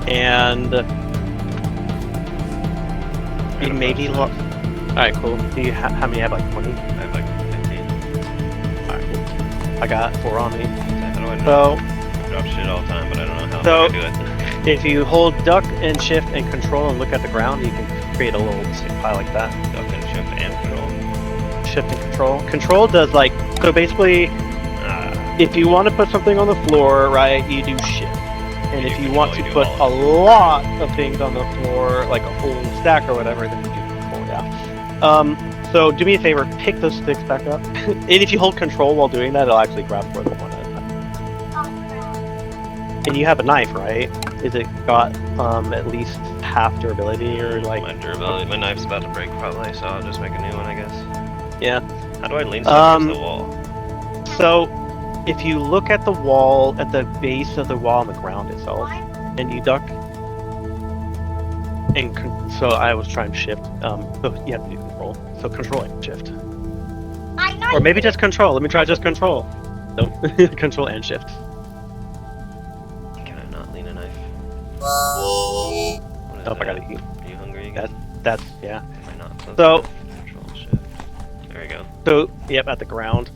and you maybe look. All right, cool. Do you how many have like 20? I have like 15. All right, cool. I got 4 on me. How do I know? So. Drop shit all the time, but I don't know how So- to do it. If you hold duck and shift and control and look at the ground, you can create a little stick pile like that. Duck and shift and control. Shift and control. Control does like, so basically, if you want to put something on the floor, right, you do shift. And You if you can want only to do put all a lot of things on the floor, like a whole stack or whatever, then you do control, yeah. So do me a favor, pick those sticks back up. And if you hold control while doing that, it'll actually grab for the one at a time. And you have a knife, right? Is it got at least half durability or like? My durability, my knife's about to break probably, so I'll just make a new one, I guess. Yeah. How do I lean stuff against the wall? So if you look at the wall, at the base of the wall on the ground itself, and you duck, and so I was trying to shift. So you have to do control. So control and shift, I know. or maybe just control. Let me try just control. No, control and shift. Can I not lean a knife? What is Oh, I that? gotta eat. Are you hungry again? That's yeah. Am I not close So- enough? Control shift. There we go. So yep, at the ground.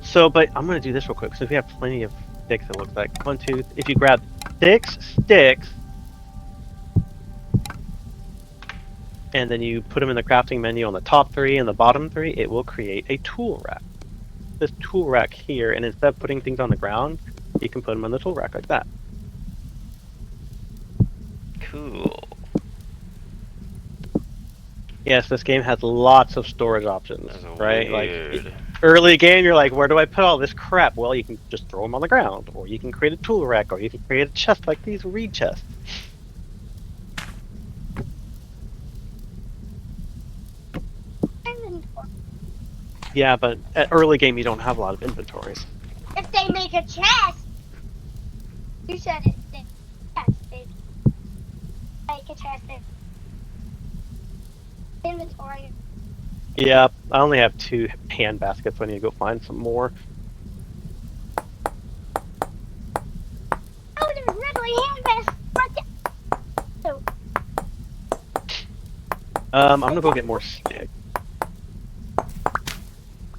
So but I'm gonna do this real quick. So we have plenty of sticks. It looks like 1, 2. If you grab 6 sticks, and then you put them in the crafting menu on the top 3 and the bottom 3, it will create a tool rack. This tool rack here, and instead of putting things on the ground, you can put them on the tool rack like that. Cool. Yes, this game has lots of storage options, That's right? weird. Like early game, you're like, where do I put all this crap? Well, you can just throw them on the ground, or you can create a tool rack, or you can create a chest like these reed chests. Yeah, but at early game, you don't have a lot of inventories. If they make a chest, you said it. Yes, they make a chest. Inventory. Yeah, I only have 2 hand baskets, so I need to go find some more. Oh, there's literally handbags right there. So, I'm gonna go get more sticks.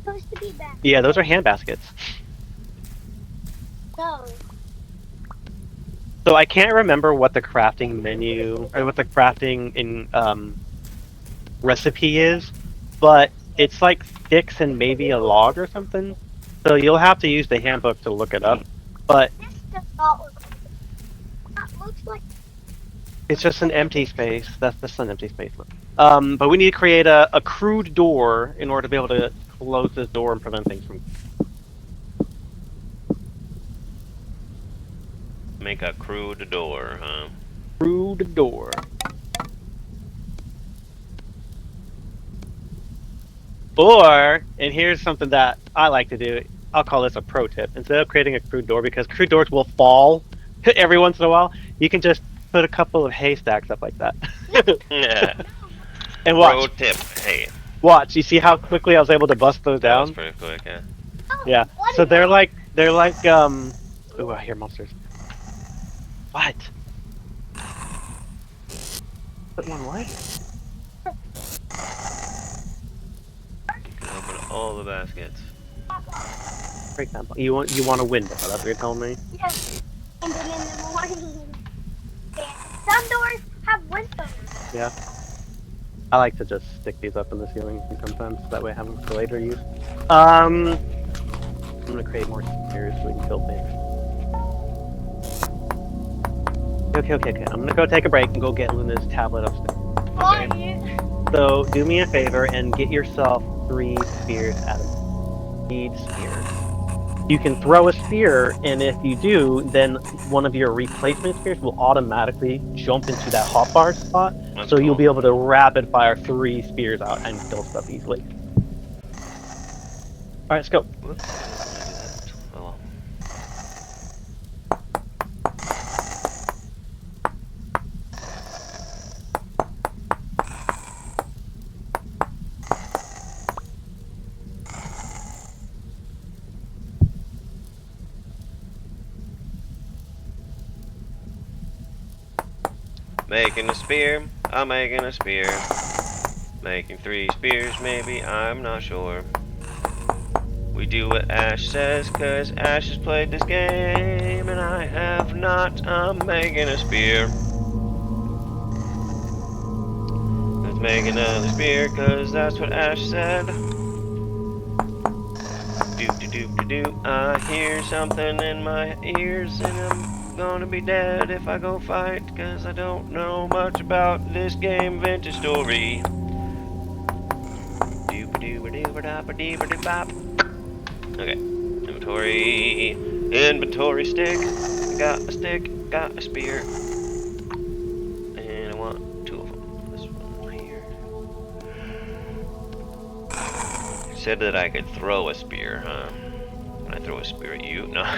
supposed to be back. Yeah, those are hand baskets. No. So I can't remember what the crafting menu or what the crafting in recipe is, but it's like sticks and maybe a log or something. So you'll have to use the handbook to look it up. But This does not look like that looks like it's just an empty space. That's just an empty space. But we need to create a crude door in order to be able to close this door and prevent things from. Make a crude door, huh? Through the door. Or, and here's something that I like to do. I'll call this a pro tip. Instead of creating a crude door, because crude doors will fall every once in a while, you can just put a couple of haystacks up like that. Yeah. And Pro watch. tip. Hey, Watch. You see how quickly I was able to bust those that was down? pretty quick, yeah. Oh, Yeah. what So is they're that? like Ooh, I hear monsters. What? Put one what? Open all the baskets. Break that. You want a window? That's what you're telling me. Yes. And then in the morning. Some doors have windows. Yeah. I like to just stick these up in the ceiling sometimes. That way I have them for later use. I'm gonna create more stairs so we can kill things. Okay. I'm gonna go take a break and go get Luna's tablet upstairs. Quiet. So do me a favor and get yourself 3 spears, Adam. Need spears. You can throw a spear, and if you do, then one of your replacement spears will automatically jump into that hotbar spot. That's So you'll cool. be able to rapid fire 3 spears out and kill stuff easily. Alright, let's go. Whoops, I didn't want to do that. Oh well. Making a spear, I'm making a spear. Making 3 spears, maybe, I'm not sure. We do what Ash says, cause Ash has played this game, and I have not. I'm making a spear. Let's make another spear, cause that's what Ash said. Do. I hear something in my ears, and I'm gonna be dead if I go fight, cause I don't know much about this game vintage story. Okay, inventory stick, got a stick, got a spear, and I want 2 of them. This one here. You said that I could throw a spear, huh? Can I throw a spear at you? No. How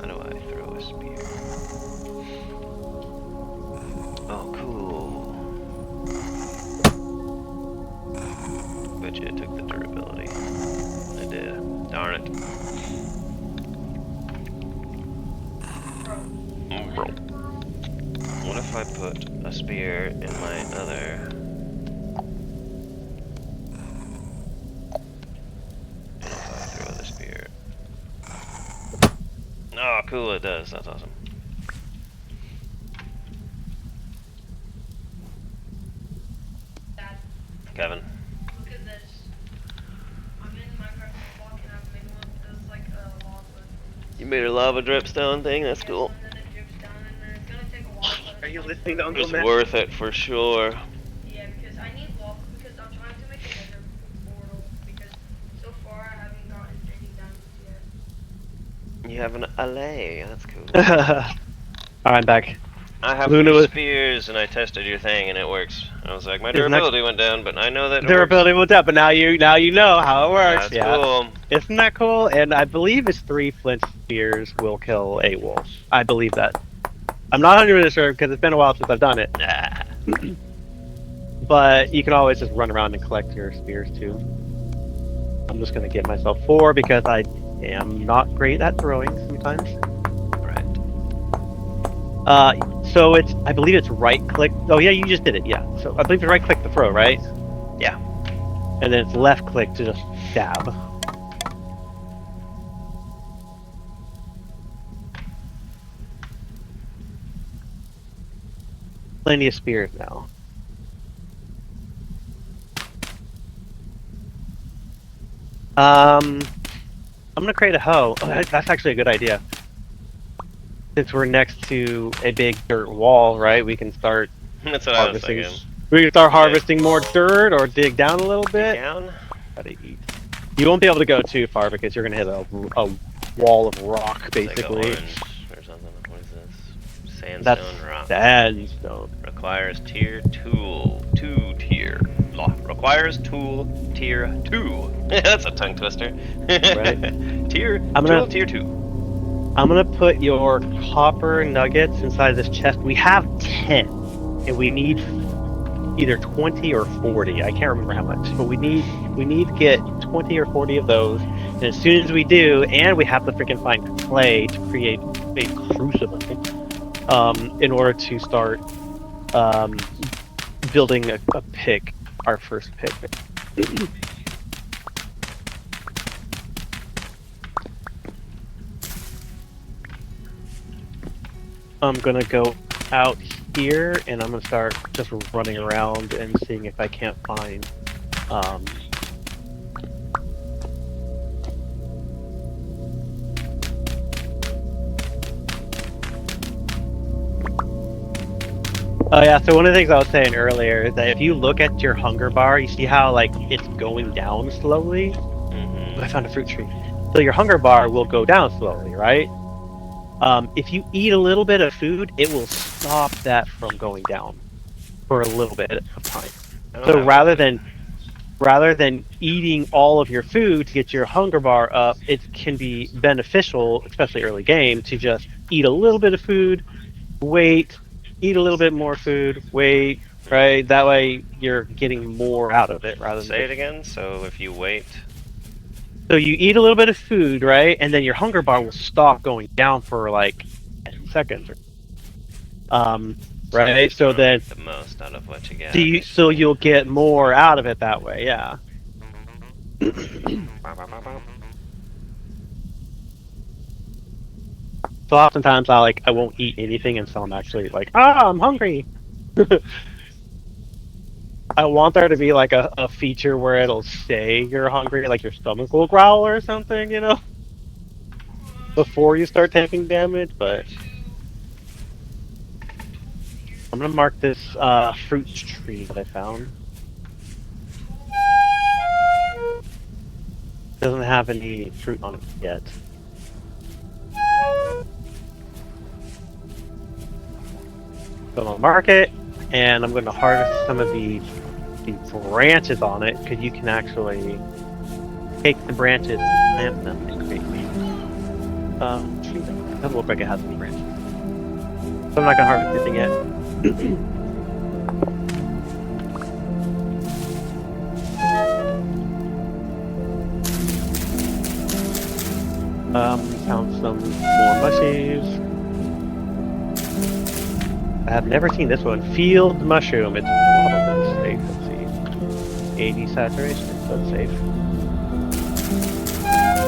do I throw a spear? Oh, cool. Bet you it took the durability. I did. Darn it. Bro. What if I put a spear in my other... And if I throw the spear... Oh, cool, it does. That's awesome. Dad, Kevin. look at this. I'm in Minecraft Roblox and I've made one that does like a lava. You made a lava dripstone thing? That's Yeah, cool. and then it drips down and then it's gonna take a while. But Are you listening to Uncle It's Matt? worth it for sure. yeah, because I need lava because I'm trying to make a nether portal because so far I haven't gotten any diamonds yet. You have an allay. That's cool. Alright, I'm back. I have Luna 3 was- spears and I tested your thing and it works. I was like, my Isn't that- durability went down, but I know that it Durability will up, but now you know how it works. That's Yeah. cool. Isn't that cool? And I believe it's 3 flint spears will kill a wolf. I believe that. I'm not 100% sure because it's been a while since I've done it. Ah. But you can always just run around and collect your spears too. I'm just gonna get myself 4 because I am not great at throwing sometimes. Right. So I believe it's right click. Oh yeah, you just did it. Yeah. So I believe it's right click to throw, right? Yeah. And then it's left click to just stab. Plenty of spears now. I'm gonna create a hoe. Oh, that's actually a good idea. Since we're next to a big dirt wall, right? We can start That's what I was harvesting. thinking. We can start harvesting more dirt or dig down a little bit. Down? try to eat. You won't be able to go too far because you're gonna hit a wall of rock, It's like basically. a orange or something. What is this? Sandstone That's rock. sandstone. Requires tier 2 tier. Requires tool tier 2. That's a tongue twister. Right. Tier gonna- tier 2. I'm gonna put your copper nuggets inside this chest. We have 10, and we need either 20 or 40. I can't remember how much, but we need to get 20 or 40 of those. And as soon as we do, and we have to freaking find clay to create a crucible, in order to start building a pick, our first pick. I'm gonna go out here and I'm gonna start just running around and seeing if I can't find Oh yeah, so one of the things I was saying earlier is that if you look at your hunger bar, you see how like it's going down slowly? Mm-hmm. I found a fruit tree. So your hunger bar will go down slowly, right? If you eat a little bit of food, it will stop that from going down for a little bit of time. So rather than eating all of your food to get your hunger bar up, it can be beneficial, especially early game, to just eat a little bit of food, wait, eat a little bit more food, wait, right? That way you're getting more out of it rather than Say it again. So if you wait. So you eat a little bit of food, right? And then your hunger bar will stop going down for like 10 seconds. Right? So then the most out of what you get. so you'll get more out of it that way, yeah. So oftentimes I won't eat anything until I'm actually like, I'm hungry. I want there to be like a feature where it'll say you're hungry, like your stomach will growl or something, you know? Before you start taking damage, but I'm gonna mark this fruit tree that I found. Doesn't have any fruit on it yet. So I'm gonna mark it, and I'm gonna harvest some of the branches on it, because you can actually take the branches, plant them, and create leaves. Tree doesn't look like it has any branches. So I'm not gonna harvest anything yet. Found some more mushies. I have never seen this one. Field mushroom. It's probably safe. Let's see. 80 saturation. So it's safe.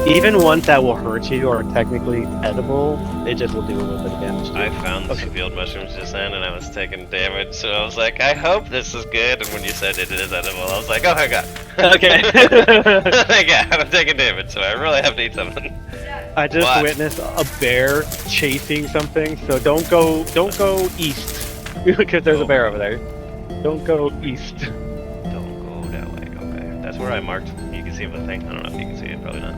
Even ones that will hurt you are technically edible. It just will do a little bit of damage. I found some field mushrooms just then, and I was taking damage, so I was like, I hope this is good. And when you said it is edible, I was like, oh my god. Okay. Oh my god, I'm taking damage, so I really have to eat something. I just What? witnessed a bear chasing something, so don't go east because there's a bear over there. Don't go east. Don't go that way. Okay, that's where I marked. You can see the thing. I don't know if you can see it. Probably not.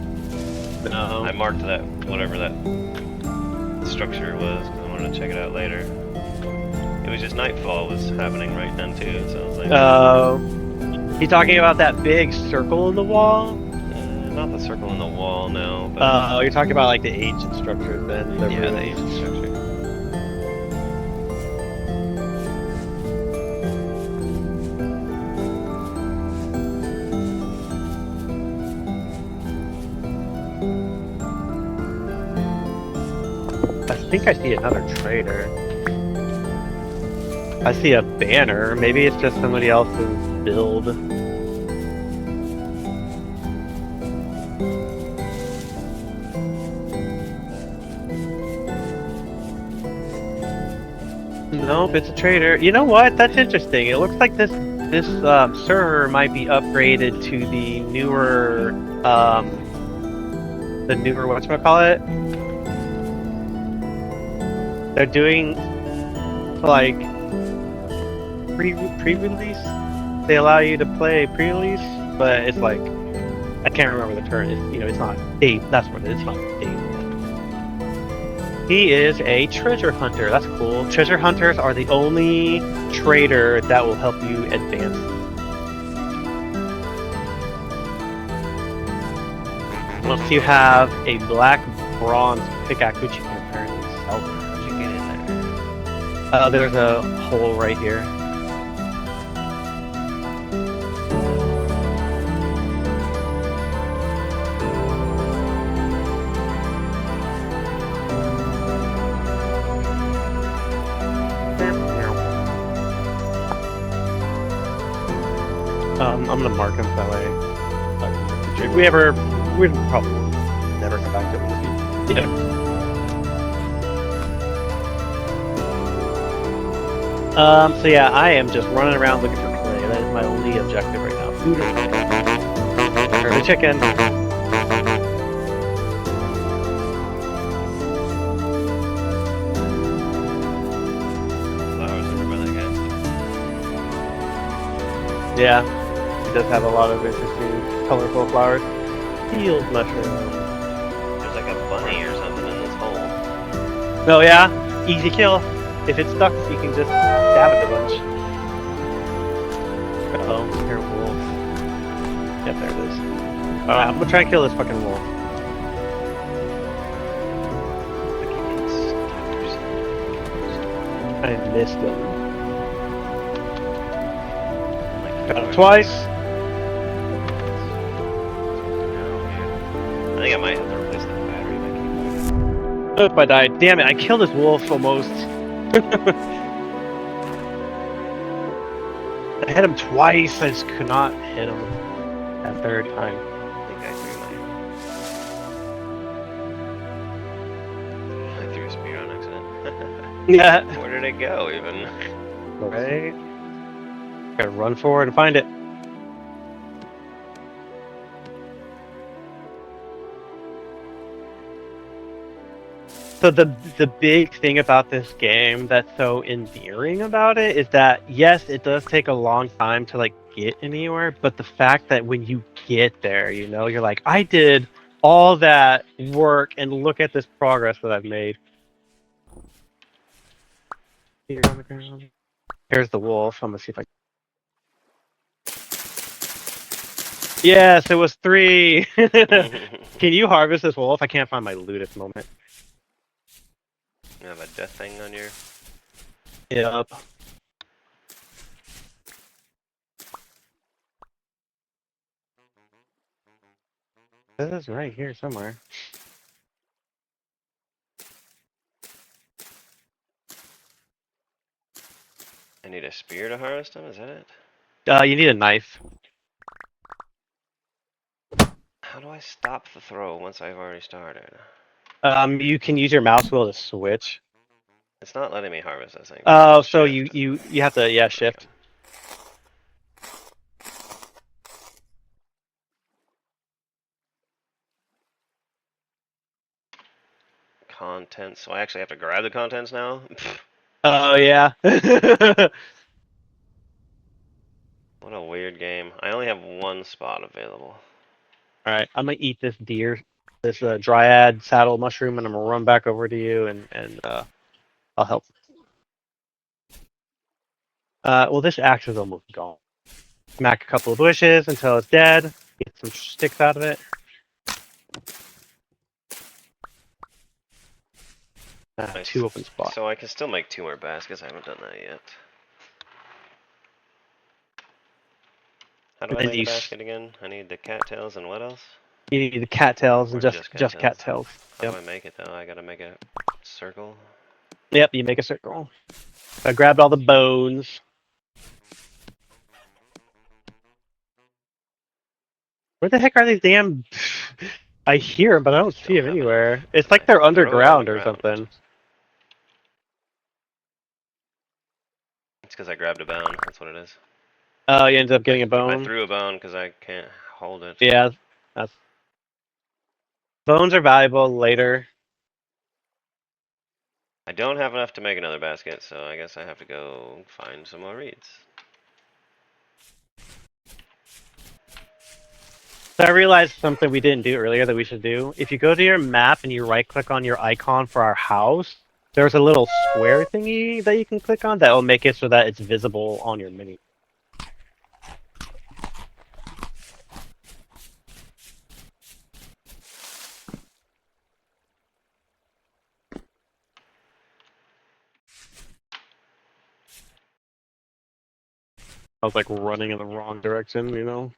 No. I marked that whatever that structure was because I wanted to check it out later. It was just nightfall was happening right then too, so I was like, You talking about that big circle in the wall? not the circle in the wall, no. But You're talking about like the ancient structures then. yeah, the ancient structure. I think I see another trader. I see a banner. Maybe it's just somebody else's build. Nope, it's a trader. You know what? That's interesting. It looks like this server might be upgraded to the newer whatchamacallit? They're doing like pre-release. They allow you to play pre-release, but it's like I can't remember the term. It's not Dave. That's what it is. It's not Dave. He is a treasure hunter. That's cool. Treasure hunters are the only trader that will help you advance. Once you have a black bronze pickaxe, which you can apparently sell. How'd you get in there? There's a hole right here. I'm gonna mark him that way. If we probably never come back to it. Yeah. So yeah, I am just running around looking for clay. That is my only objective right now. Food or clay. Or the chicken. Flowers over by that guy. Yeah. It does have a lot of interesting, colorful flowers. Field mushroom. There's like a bunny or something in this hole. Oh yeah, easy kill. If it's stuck, you can just stab it a bunch. Uh-oh, here, wolf. Yep, there it is. Alright, I'm gonna try and kill this fucking wolf. Like he gets stuck or something. I missed him. Like, Got him twice. I think I might have to replace that battery in my keyboard. Oh, if I died. Damn it, I killed this wolf almost. I hit him twice, I just could not hit him that third time. I think I threw a spear on accident. Yeah. Where did it go even? Right? Gotta run forward and find it. So the big thing about this game that's so endearing about it is that yes, it does take a long time to like get anywhere, but the fact that when you get there, you're like, I did all that work and look at this progress that I've made. Here on the ground. Here's the wolf. I'm gonna see if I. Yes, it was 3. Can you harvest this wolf? I can't find my loot at the moment. You have a death thing on your... Yep. This is right here somewhere. I need a spear to harvest them, is that it? You need a knife. How do I stop the throw once I've already started? You can use your mouse wheel to switch. It's not letting me harvest this thing. Oh, so Shift. you have to shift. Contents. So I actually have to grab the contents now? Oh yeah. What a weird game. I only have one spot available. All right, I'm gonna eat this dryad saddle mushroom, and I'm gonna run back over to you, and I'll help. Well, this axe is almost gone. Smack a couple of bushes until it's dead. Get some sticks out of it. Nice. 2 open spots. So I can still make 2 more baskets. I haven't done that yet. How do I And make you a basket again? I need the cattails and what else? You need the cattails Or and just just cattails. How Yep. do I make it though? I gotta make a circle. Yep, you make a circle. I grabbed all the bones. Where the heck are these damn... I hear them, but I don't see them anywhere. It's like they're underground or something. It's because I grabbed a bone. That's what it is. Oh, you ended up getting a I bone? threw a bone because I can't hold it. Yeah, that's... Bones are valuable later. I don't have enough to make another basket, so I guess I have to go find some more reeds. So I realized something we didn't do earlier that we should do. If you go to your map and you right-click on your icon for our house, there's a little square thingy that you can click on that will make it so that it's visible on your menu. I was like running in the wrong direction, you know?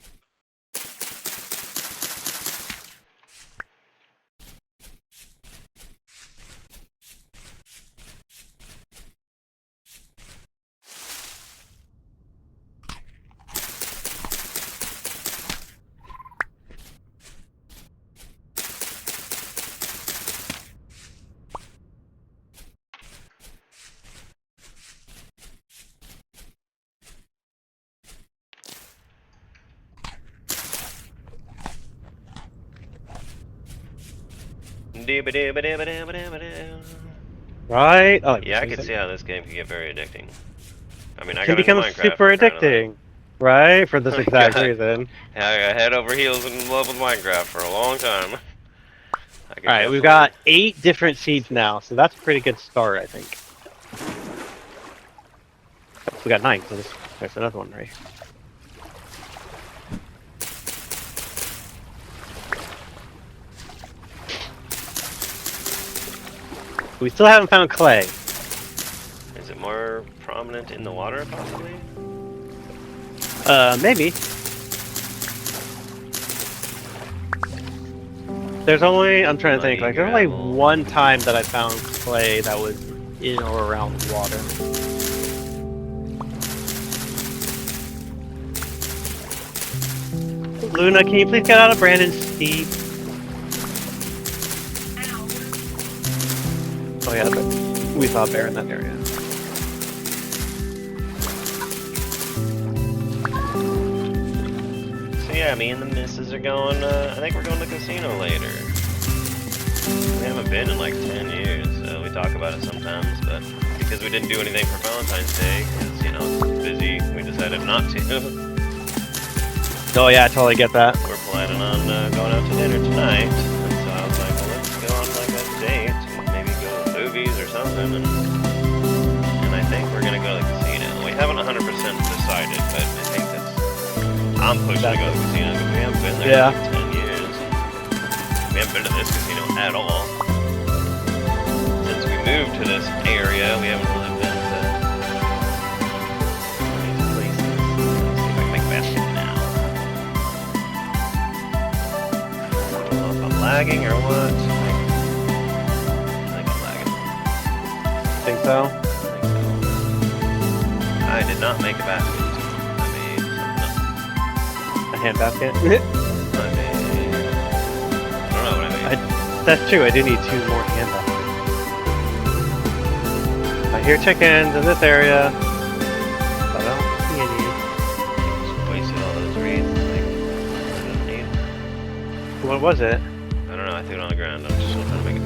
Right? Oh, Yeah, I can see how this game can get very addicting. I mean, I It can got into become Minecraft super for crying out loud. addicting. Right? For this Oh my exact God. reason. Yeah, I got head over heels in love with Minecraft for a long time. Alright, we've got 8 different seeds now, so that's a pretty good start, I think. We got 9, so there's another one, right? We still haven't found clay. Is it more prominent in the water, possibly? Maybe. There's only, I'm trying to think, like, there's only Gravel. one time that I found clay that was in or around water. Luna, can you please get out of Brandon's seat? Oh yeah, but we saw a bear in that area. So yeah, me and the missus are going, I think we're going to the casino later. We haven't been in like 10 years, so we talk about it sometimes, but because we didn't do anything for Valentine's Day, because, you know, it's busy, we decided not to. Oh yeah, I totally get that. We're planning on going out to dinner tonight, and so I was like, well, let's go on like a date, and maybe go to the movies or something, and I think we're gonna go to the casino. We haven't 100% decided, but I think I'm pushing to go to the casino because we haven't been there in like 10 years. We haven't been to this casino at all. Since we moved to this area, we haven't really been to these places. Let's see if I can make basket now. I don't know if I'm lagging or what. I think I'm lagging. Think so? I think so. I did not make a basket. I made something. A handbasket? I don't know what I made. That's true, I do need 2 more handbaskets. I hear chickens in this area. But I don't see any. Just wasted all those reeds. Like, I didn't need. What was it? I don't know. I threw it on the ground. I'm just still trying to make it.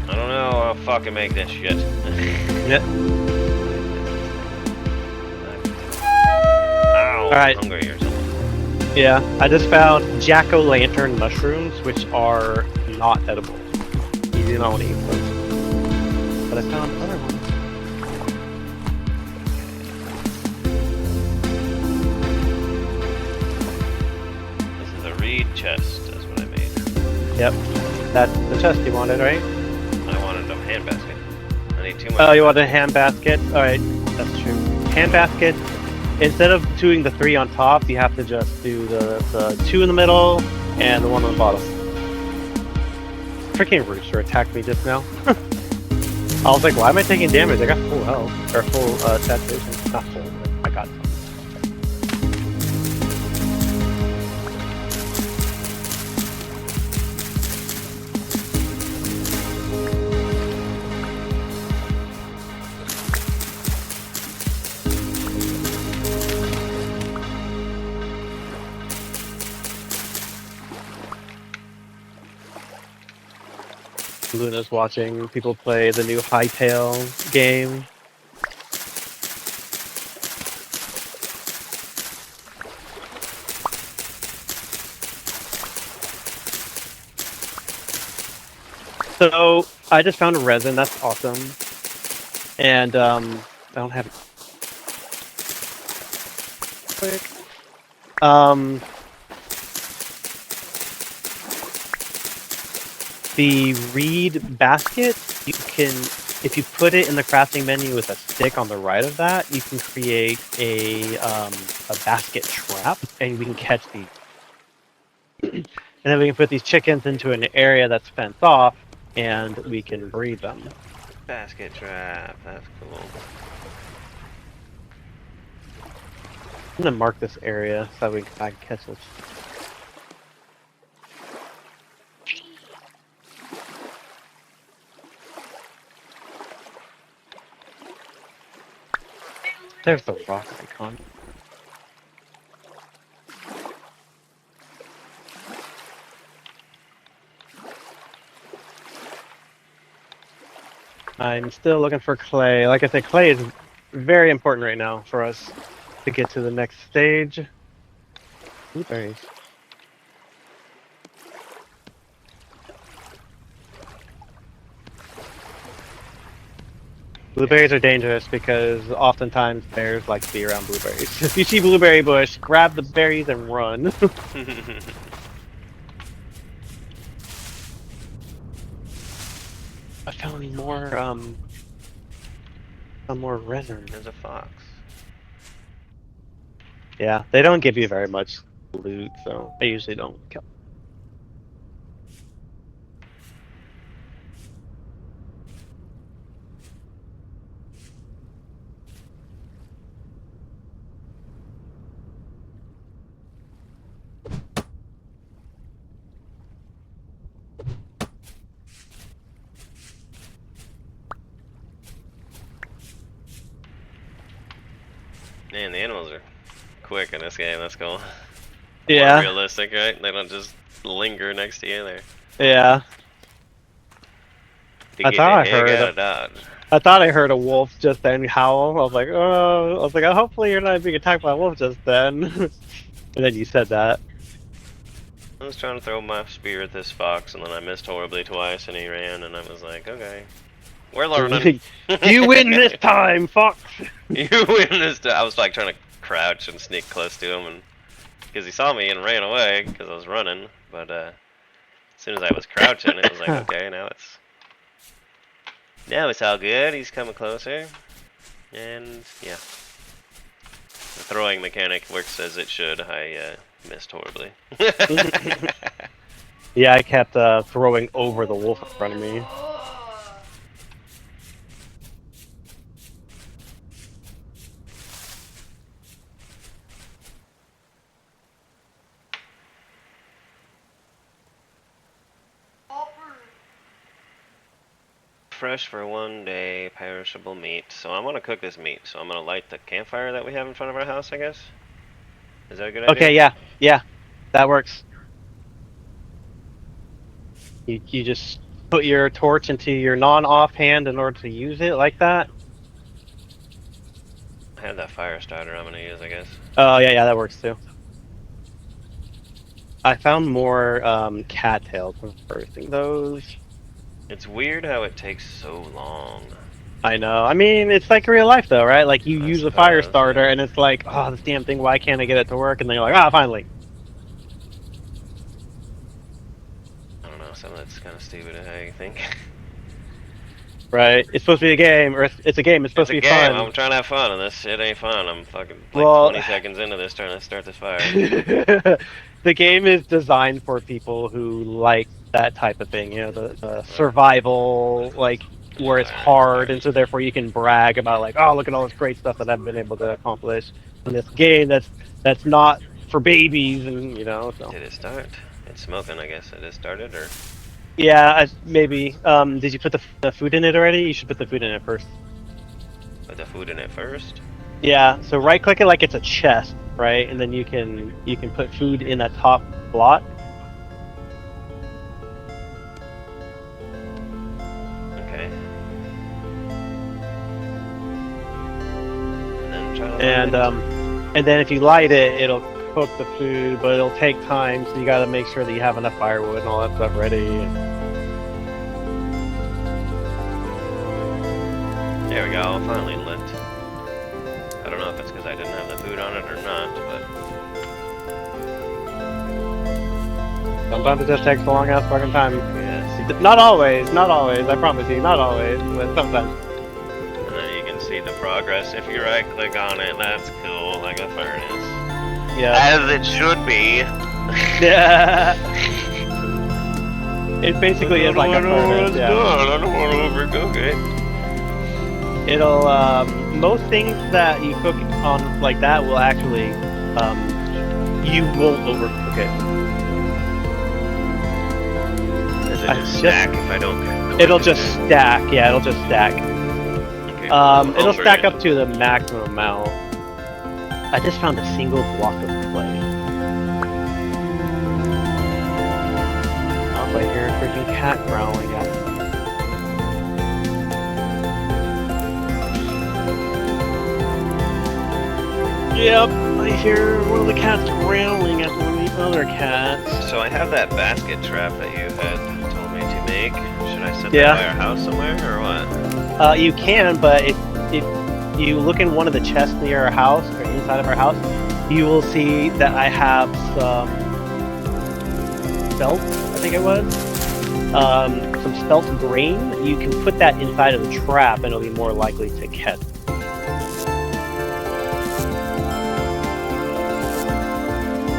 I don't know. I'll fucking make this shit. Yeah. Ow! Alright. I'm hungry or something. Yeah, I just found jack-o'-lantern mushrooms, which are not edible. You do not want to eat those. But I found other ones. This is a reed chest. That's what I made. Yep. That's the chest you wanted, right? I wanted a handbasket. I need 2 more. Oh, you want a handbasket? Alright, that's true. Handbasket, instead of doing the 3 on top, you have to just do the 2 in the middle and the 1 on the bottom. Freaking rooster attacked me just now. I was like, why am I taking damage? I got full health. Or full saturation. Not full, but I got some. Luna's watching people play the new Hytale game. So I just found a resin. That's awesome. And I don't have it. Quick. The reed basket, you can, if you put it in the crafting menu with a stick on the right of that, you can create a basket trap, and we can catch these. And then we can put these chickens into an area that's fenced off, and we can breed them. Basket trap. That's cool. I'm gonna mark this area so I can catch this. There's the rock icon. I'm still looking for clay. Like I said, clay is very important right now for us to get to the next stage. Blueberries. Blueberries are dangerous because oftentimes bears like to be around blueberries. If you see blueberry bush, grab the berries and run. I found more some more resin. There's a fox. Yeah, they don't give you very much loot, so I usually don't kill. Man, the animals are quick in this game. That's cool. Yeah. More realistic, right? They don't just linger next to you there. Yeah. That's how I heard it. I thought I heard a wolf just then howl. I was like, oh, hopefully you're not being attacked by a wolf just then. And then you said that. I was trying to throw my spear at this fox, and then I missed horribly twice, and he ran, and I was like, okay, we're learning. You win this time, fox. You win this time. I was like trying to crouch and sneak close to him, and because he saw me and ran away because I was running. But as soon as I was crouching, it was like, okay, now it's all good. He's coming closer, and yeah, the throwing mechanic works as it should. I missed horribly. Yeah, I kept throwing over the wolf in front of me. Fresh for 1 day, perishable meat. So I'm gonna cook this meat. So I'm gonna light the campfire that we have in front of our house, I guess. Is that a good idea? Okay, yeah, that works. You just put your torch into your non-off hand in order to use it like that. I have that fire starter I'm gonna use, I guess. Oh yeah, that works too. I found more cattails from bursting those. It's weird how it takes so long. I know. I mean, it's like real life though, right? Like you I use a fire suppose, starter yeah. and it's like, oh, this damn thing, why can't I get it to work? And then you're like, ah, finally. I don't know, some of that's kind of stupid, how you think. Right? It's supposed to be a game, or it's a game, it's supposed It's a to be game. fun. I'm trying to have fun, and this shit ain't fun. I'm fucking like Well- 20 seconds into this trying to start this fire. The game is designed for people who like that type of thing, you know, the survival, like, where it's hard, and so therefore you can brag about, like, oh, look at all this great stuff that I've been able to accomplish in this game that's not for babies, and, you know, so. Did it start? It's smoking, I guess. It just started, or? Yeah, maybe. Did you put the food in it already? You should put the food in it first. Put the food in it first? Yeah, so right-click it like it's a chest, right? And then you can put food in that top block. Okay. And then try to And then if you light it, it'll cook the food, but it'll take time, so you gotta make sure that you have enough firewood and all that stuff ready. There we go, finally lit. I don't know if it's because I didn't have the food on it or not, but... Sometimes it just takes a long ass fucking time. Yes. Not always, I promise you, not always, but sometimes. And then you can see the progress if you right click on it. That's cool, like a furnace. Yeah. As it should be. Yeah. It basically is like a furnace, yeah. I don't want to overcook it. It'll, most things that you cook on like that will actually, you won't overcook it. Does it I just just- stack if I don't cook It'll it? just stack, yeah, it'll just stack. Okay, It'll over stack it. up to the maximum amount. I just found a single block of clay. Oh, I hear a freaking cat growling at me. Yep, I hear one of the cats growling at one of the other cats. So I have that basket trap that you had told me to make. Should I set Yeah. that by our house somewhere, or what? You can, but if you look in one of the chests near our house, or inside of our house, you will see that I have some spelt, I think it was. Some spelt grain. You can put that inside of the trap and it'll be more likely to catch.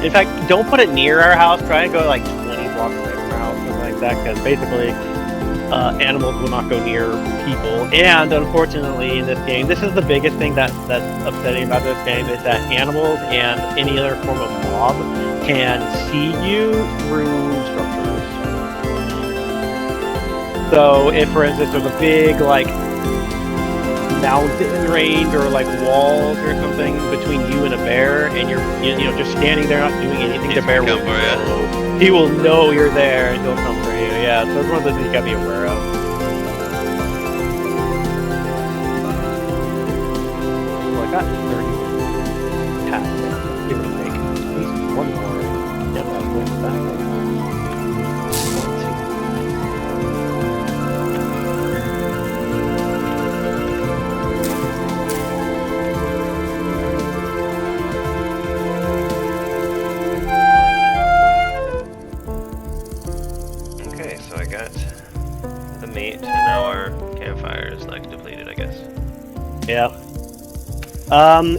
In fact, don't put it near our house. Try and go like 20 blocks away from our house, something like that, because basically animals will not go near people. And unfortunately, in this game, this is the biggest thing that's upsetting about this game, is that animals and any other form of mob can see you through structures. So, if for instance there's a big like mountain range or like walls or something between you and a bear, and you're just standing there not doing anything, the He's bear gonna will come for ya. know. He will know you're there and he'll come for you. Yeah, so it's one of those things you gotta be aware of. Well, I got 30 tasks. Give or take. At least one more. Yeah, that's way back. Okay, so I got the meat, and now our campfire is like depleted, I guess. Yeah.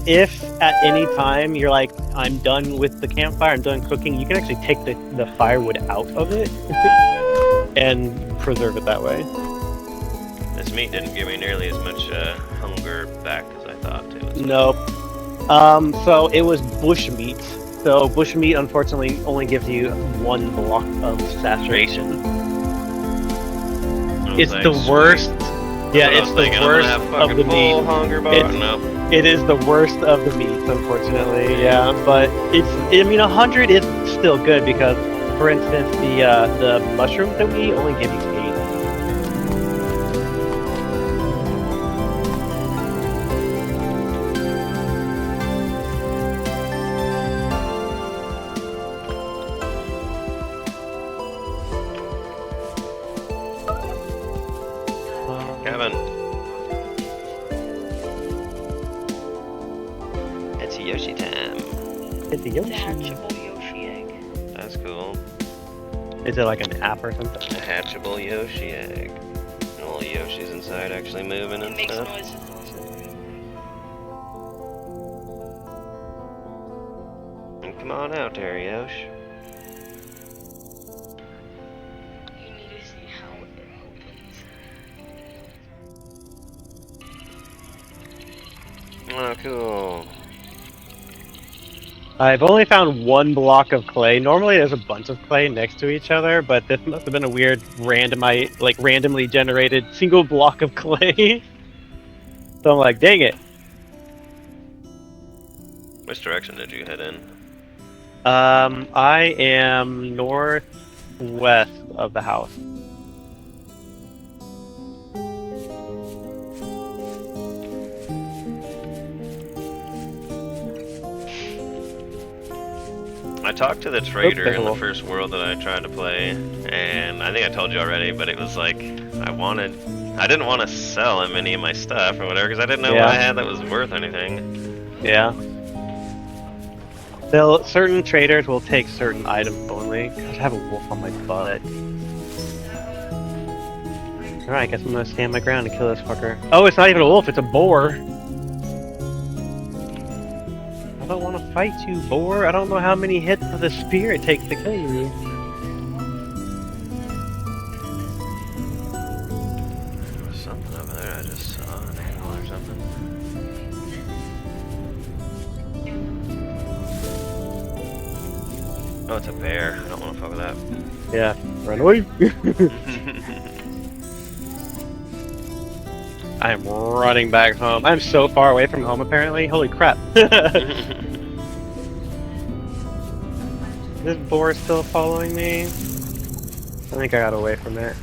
If at any time you're like, I'm done with the campfire, I'm done cooking, you can actually take the firewood out of it and preserve it that way. This meat didn't give me nearly as much hunger back as I thought it was. Nope. So it was bush meat. So bush meat, unfortunately, only gives you one block of saturation. I was It's like, the sweet. worst. Yeah, I it's was the thinking, I'm worst gonna have of the fucking full meat. hunger bar. It's- No. It is the worst of the meats, unfortunately. Yeah, but I mean, 100 is still good because, for instance, the mushrooms that we eat only give you 8. Kevin. It's Yoshi time. It's a Yoshi. Hatchable Yoshi egg. That's cool. Is it like an app or something? A hatchable Yoshi egg. And all the Yoshis inside actually moving It and makes stuff. noises also. And come on out there, Yosh. You need to see how it opens. Oh, cool. I've only found one block of clay. Normally, there's a bunch of clay next to each other, but this must have been a weird randomly generated single block of clay. So I'm like, dang it. Which direction did you head in? I am northwest of the house. I talked to the trader in the cool. first world that I tried to play, and I think I told you already, but it was like, I wanted I didn't want to sell him any of my stuff or whatever because I didn't know Yeah. what I had that was worth anything. Yeah. Certain traders will take certain items only. I have a wolf on my butt. Alright, I guess I'm gonna stand my ground and kill this fucker. Oh, it's not even a wolf, it's a boar. I don't want to fight you, boar. I don't know how many hits of the spear it takes to kill you. There was something over there I just saw, an animal or something. Oh, it's a bear. I don't want to fuck with that. Yeah, run away. I am running back home. I'm so far away from home, apparently. Holy crap. This boar is still following me. I think I got away from it.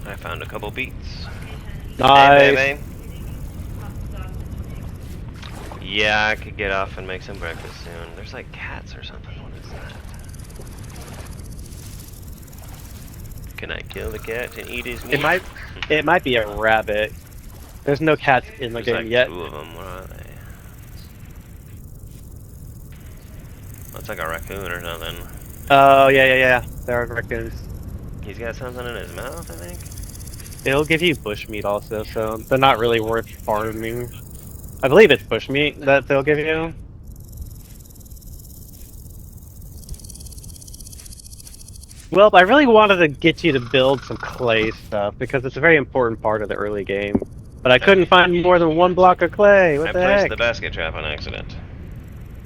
I found a couple beets. Nice. Hey, baby. Yeah, I could get off and make some breakfast soon. There's like cats or something. What is that? Can I kill the cat and eat his meat? It might be a rabbit. There's no cats in the There's game like yet. 2 of them. What are they? That's like a raccoon or something. Oh, yeah. There are raccoons. He's got something in his mouth, I think. It'll give you bushmeat also, so they're not really worth farming. I believe it's bushmeat that they'll give you. Well, I really wanted to get you to build some clay stuff because it's a very important part of the early game. But I couldn't find more than 1 block of clay. What I the placed heck? the basket trap on accident.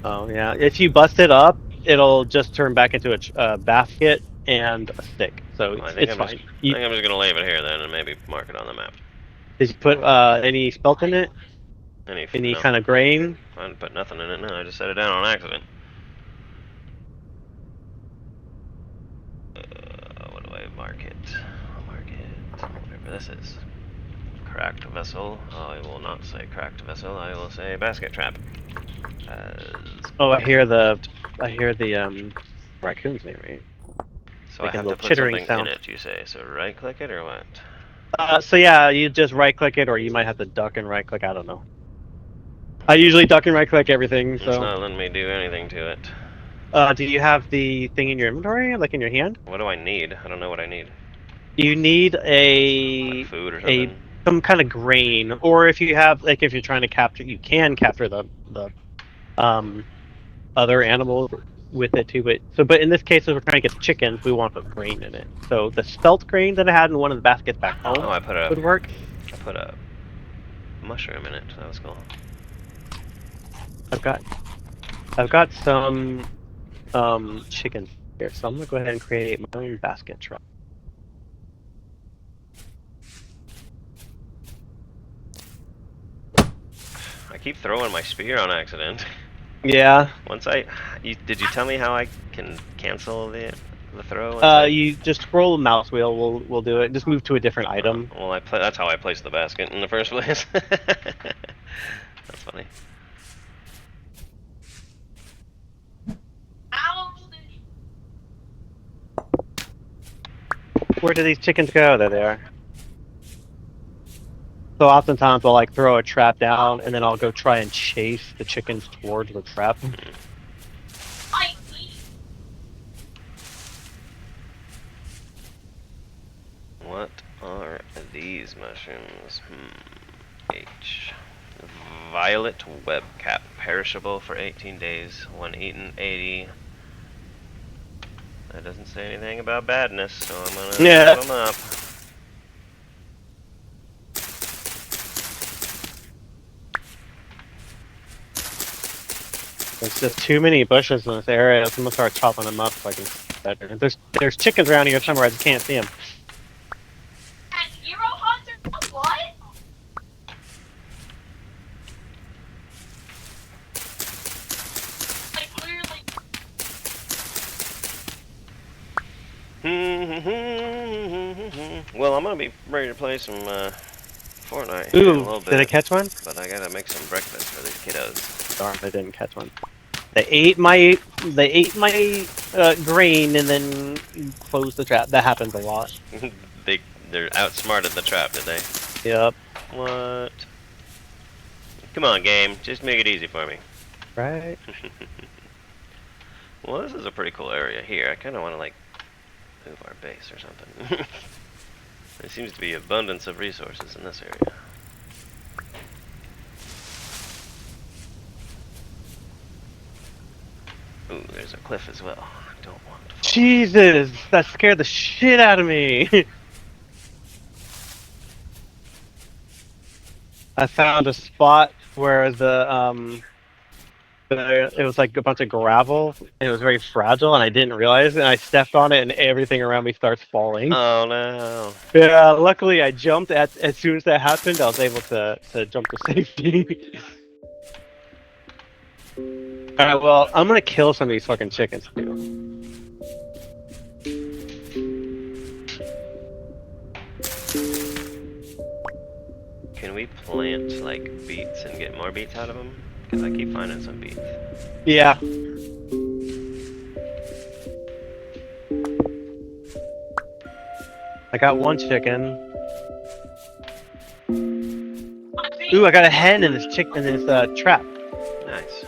Oh yeah, if you bust it up, it'll just turn back into a basket and a stick. So Well, I it's think I'm fine. just, I think I'm just gonna leave it here then and maybe mark it on the map. Did you put any spelt in it? Any No, kind of grain? I didn't put nothing in it. No, I just set it down on accident. What do I mark it? I'll mark it. Whatever this is. Cracked vessel. I will not say cracked vessel. I will say basket trap. Oh, I hear the raccoons maybe. So I Like a have to little put chittering something sound. in it, you say. So right click it or what? So yeah, you just right click it, or you might have to duck and right click. I don't know. I usually duck and right click everything. It's So, not letting me do anything to it. do you have the thing in your inventory, like in your hand? What do I need? I don't know what I need. You need Like food or something? some kind of grain, or if you have, like, if you're trying to capture, you can capture the other animals with it too. But in this case, if we're trying to get the chickens, we want to put grain in it. So the spelt grain that I had in one of the baskets back home Oh, I put a would work. mushroom in it. That was cool. I've got some chickens here, so I'm gonna go ahead and create my own basket trap. I keep throwing my spear on accident. Yeah. Did you tell me how I can cancel the throw? You just scroll the mouse wheel. We'll do it. Just move to a different item. Well, that's how I placed the basket in the first place. That's funny. Where do these chickens go? There they are. So oftentimes I'll like throw a trap down, and then I'll go try and chase the chickens towards the trap. What are these mushrooms? H. Violet web cap. Perishable for 18 days. When eaten, 80. That doesn't say anything about badness, so I'm gonna give them up. There's just too many bushes in this area. I'm gonna start chopping them up so I can see better. There's chickens around here somewhere. I just can't see them. Hero Hunter? What? Like clearly. Well, I'm gonna be ready to play some Fortnite here in a Ooh, little did I bit, catch one? but I gotta make some breakfast for these kiddos. Darn, I didn't catch one. They ate my grain and then closed the trap. That happens a lot. They're outsmarted the trap, did they? Yep. What? Come on, game. Just make it easy for me. Right. Well, this is a pretty cool area here. I kind of want to, like, move our base or something. There seems to be abundance of resources in this area. Ooh, there's a cliff as well. I don't want to fall. Jesus, that scared the shit out of me. I found a spot where it was like a bunch of gravel and it was very fragile and I didn't realize it and I stepped on it and everything around me starts falling. Oh no. Yeah, luckily I jumped as soon as that happened. I was able to jump to safety. Alright, well, I'm gonna kill some of these fucking chickens too. Can we plant, like, beets and get more beets out of them? Because I keep finding some beets. Yeah. I got one chicken. Ooh, I got a hen in this trap. Nice.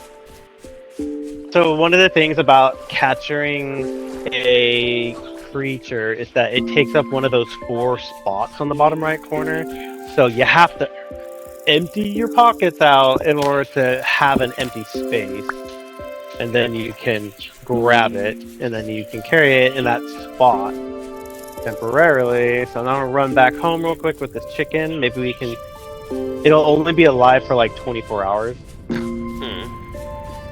So one of the things about capturing a creature is that it takes up one of those 4 spots on the bottom right corner. So you have to empty your pockets out in order to have an empty space. And then you can grab it, and then you can carry it in that spot temporarily. So now I'm gonna run back home real quick with this chicken. Maybe we can... It'll only be alive for like 24 hours.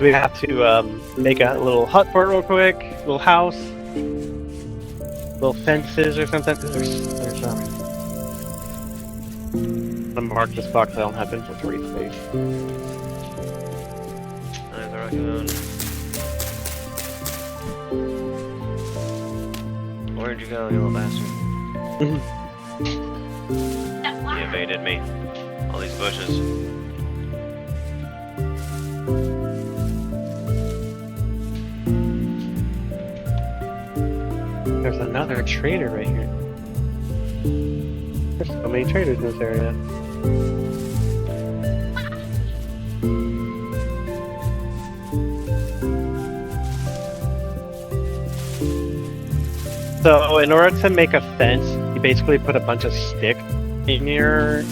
We have to make a little hut for it real quick, little house, little fences or something. There's I'm gonna mark this box. I don't have inventory space. There's a raccoon. Where'd you go, you little bastard? He evaded me. All these bushes. There's another trader right here. There's so many traders in this area. So in order to make a fence, you basically put a bunch of stick in your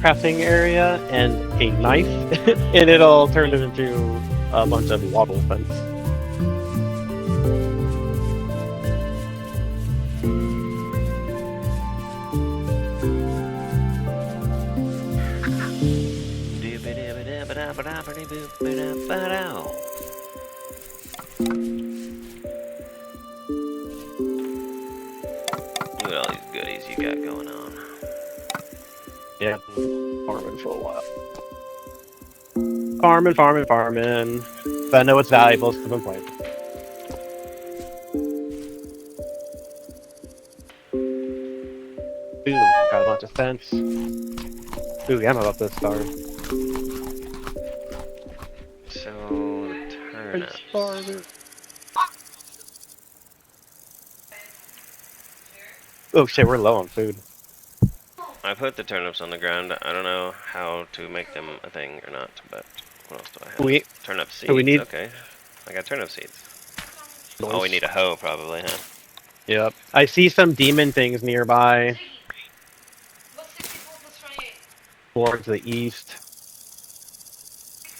crafting area and a knife, and it'll turn it into a bunch of wattle fence. Look at all these goodies you got going on. Yeah, farming for a while. Farming. But I know it's valuable, so I'm playing. Ooh, got a bunch of fence. Ooh, yeah, I'm about to starve. So, the turnips. Oh shit, we're low on food. I put the turnips on the ground. I don't know how to make them a thing or not, but what else do I have? Turnip seeds, okay. I got turnip seeds. Oh, we need a hoe probably, huh? Yep. I see some demon things nearby What's 64 plus 28? towards the east.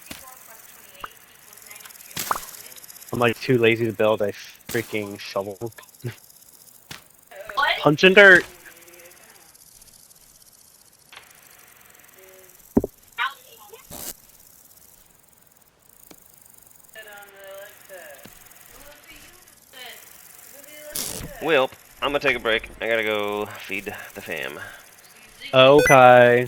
64 plus 28 equals 92. I'm like too lazy to build a freaking shovel. What? Punching dirt! Well, I'm gonna take a break. I gotta go feed the fam. Okay.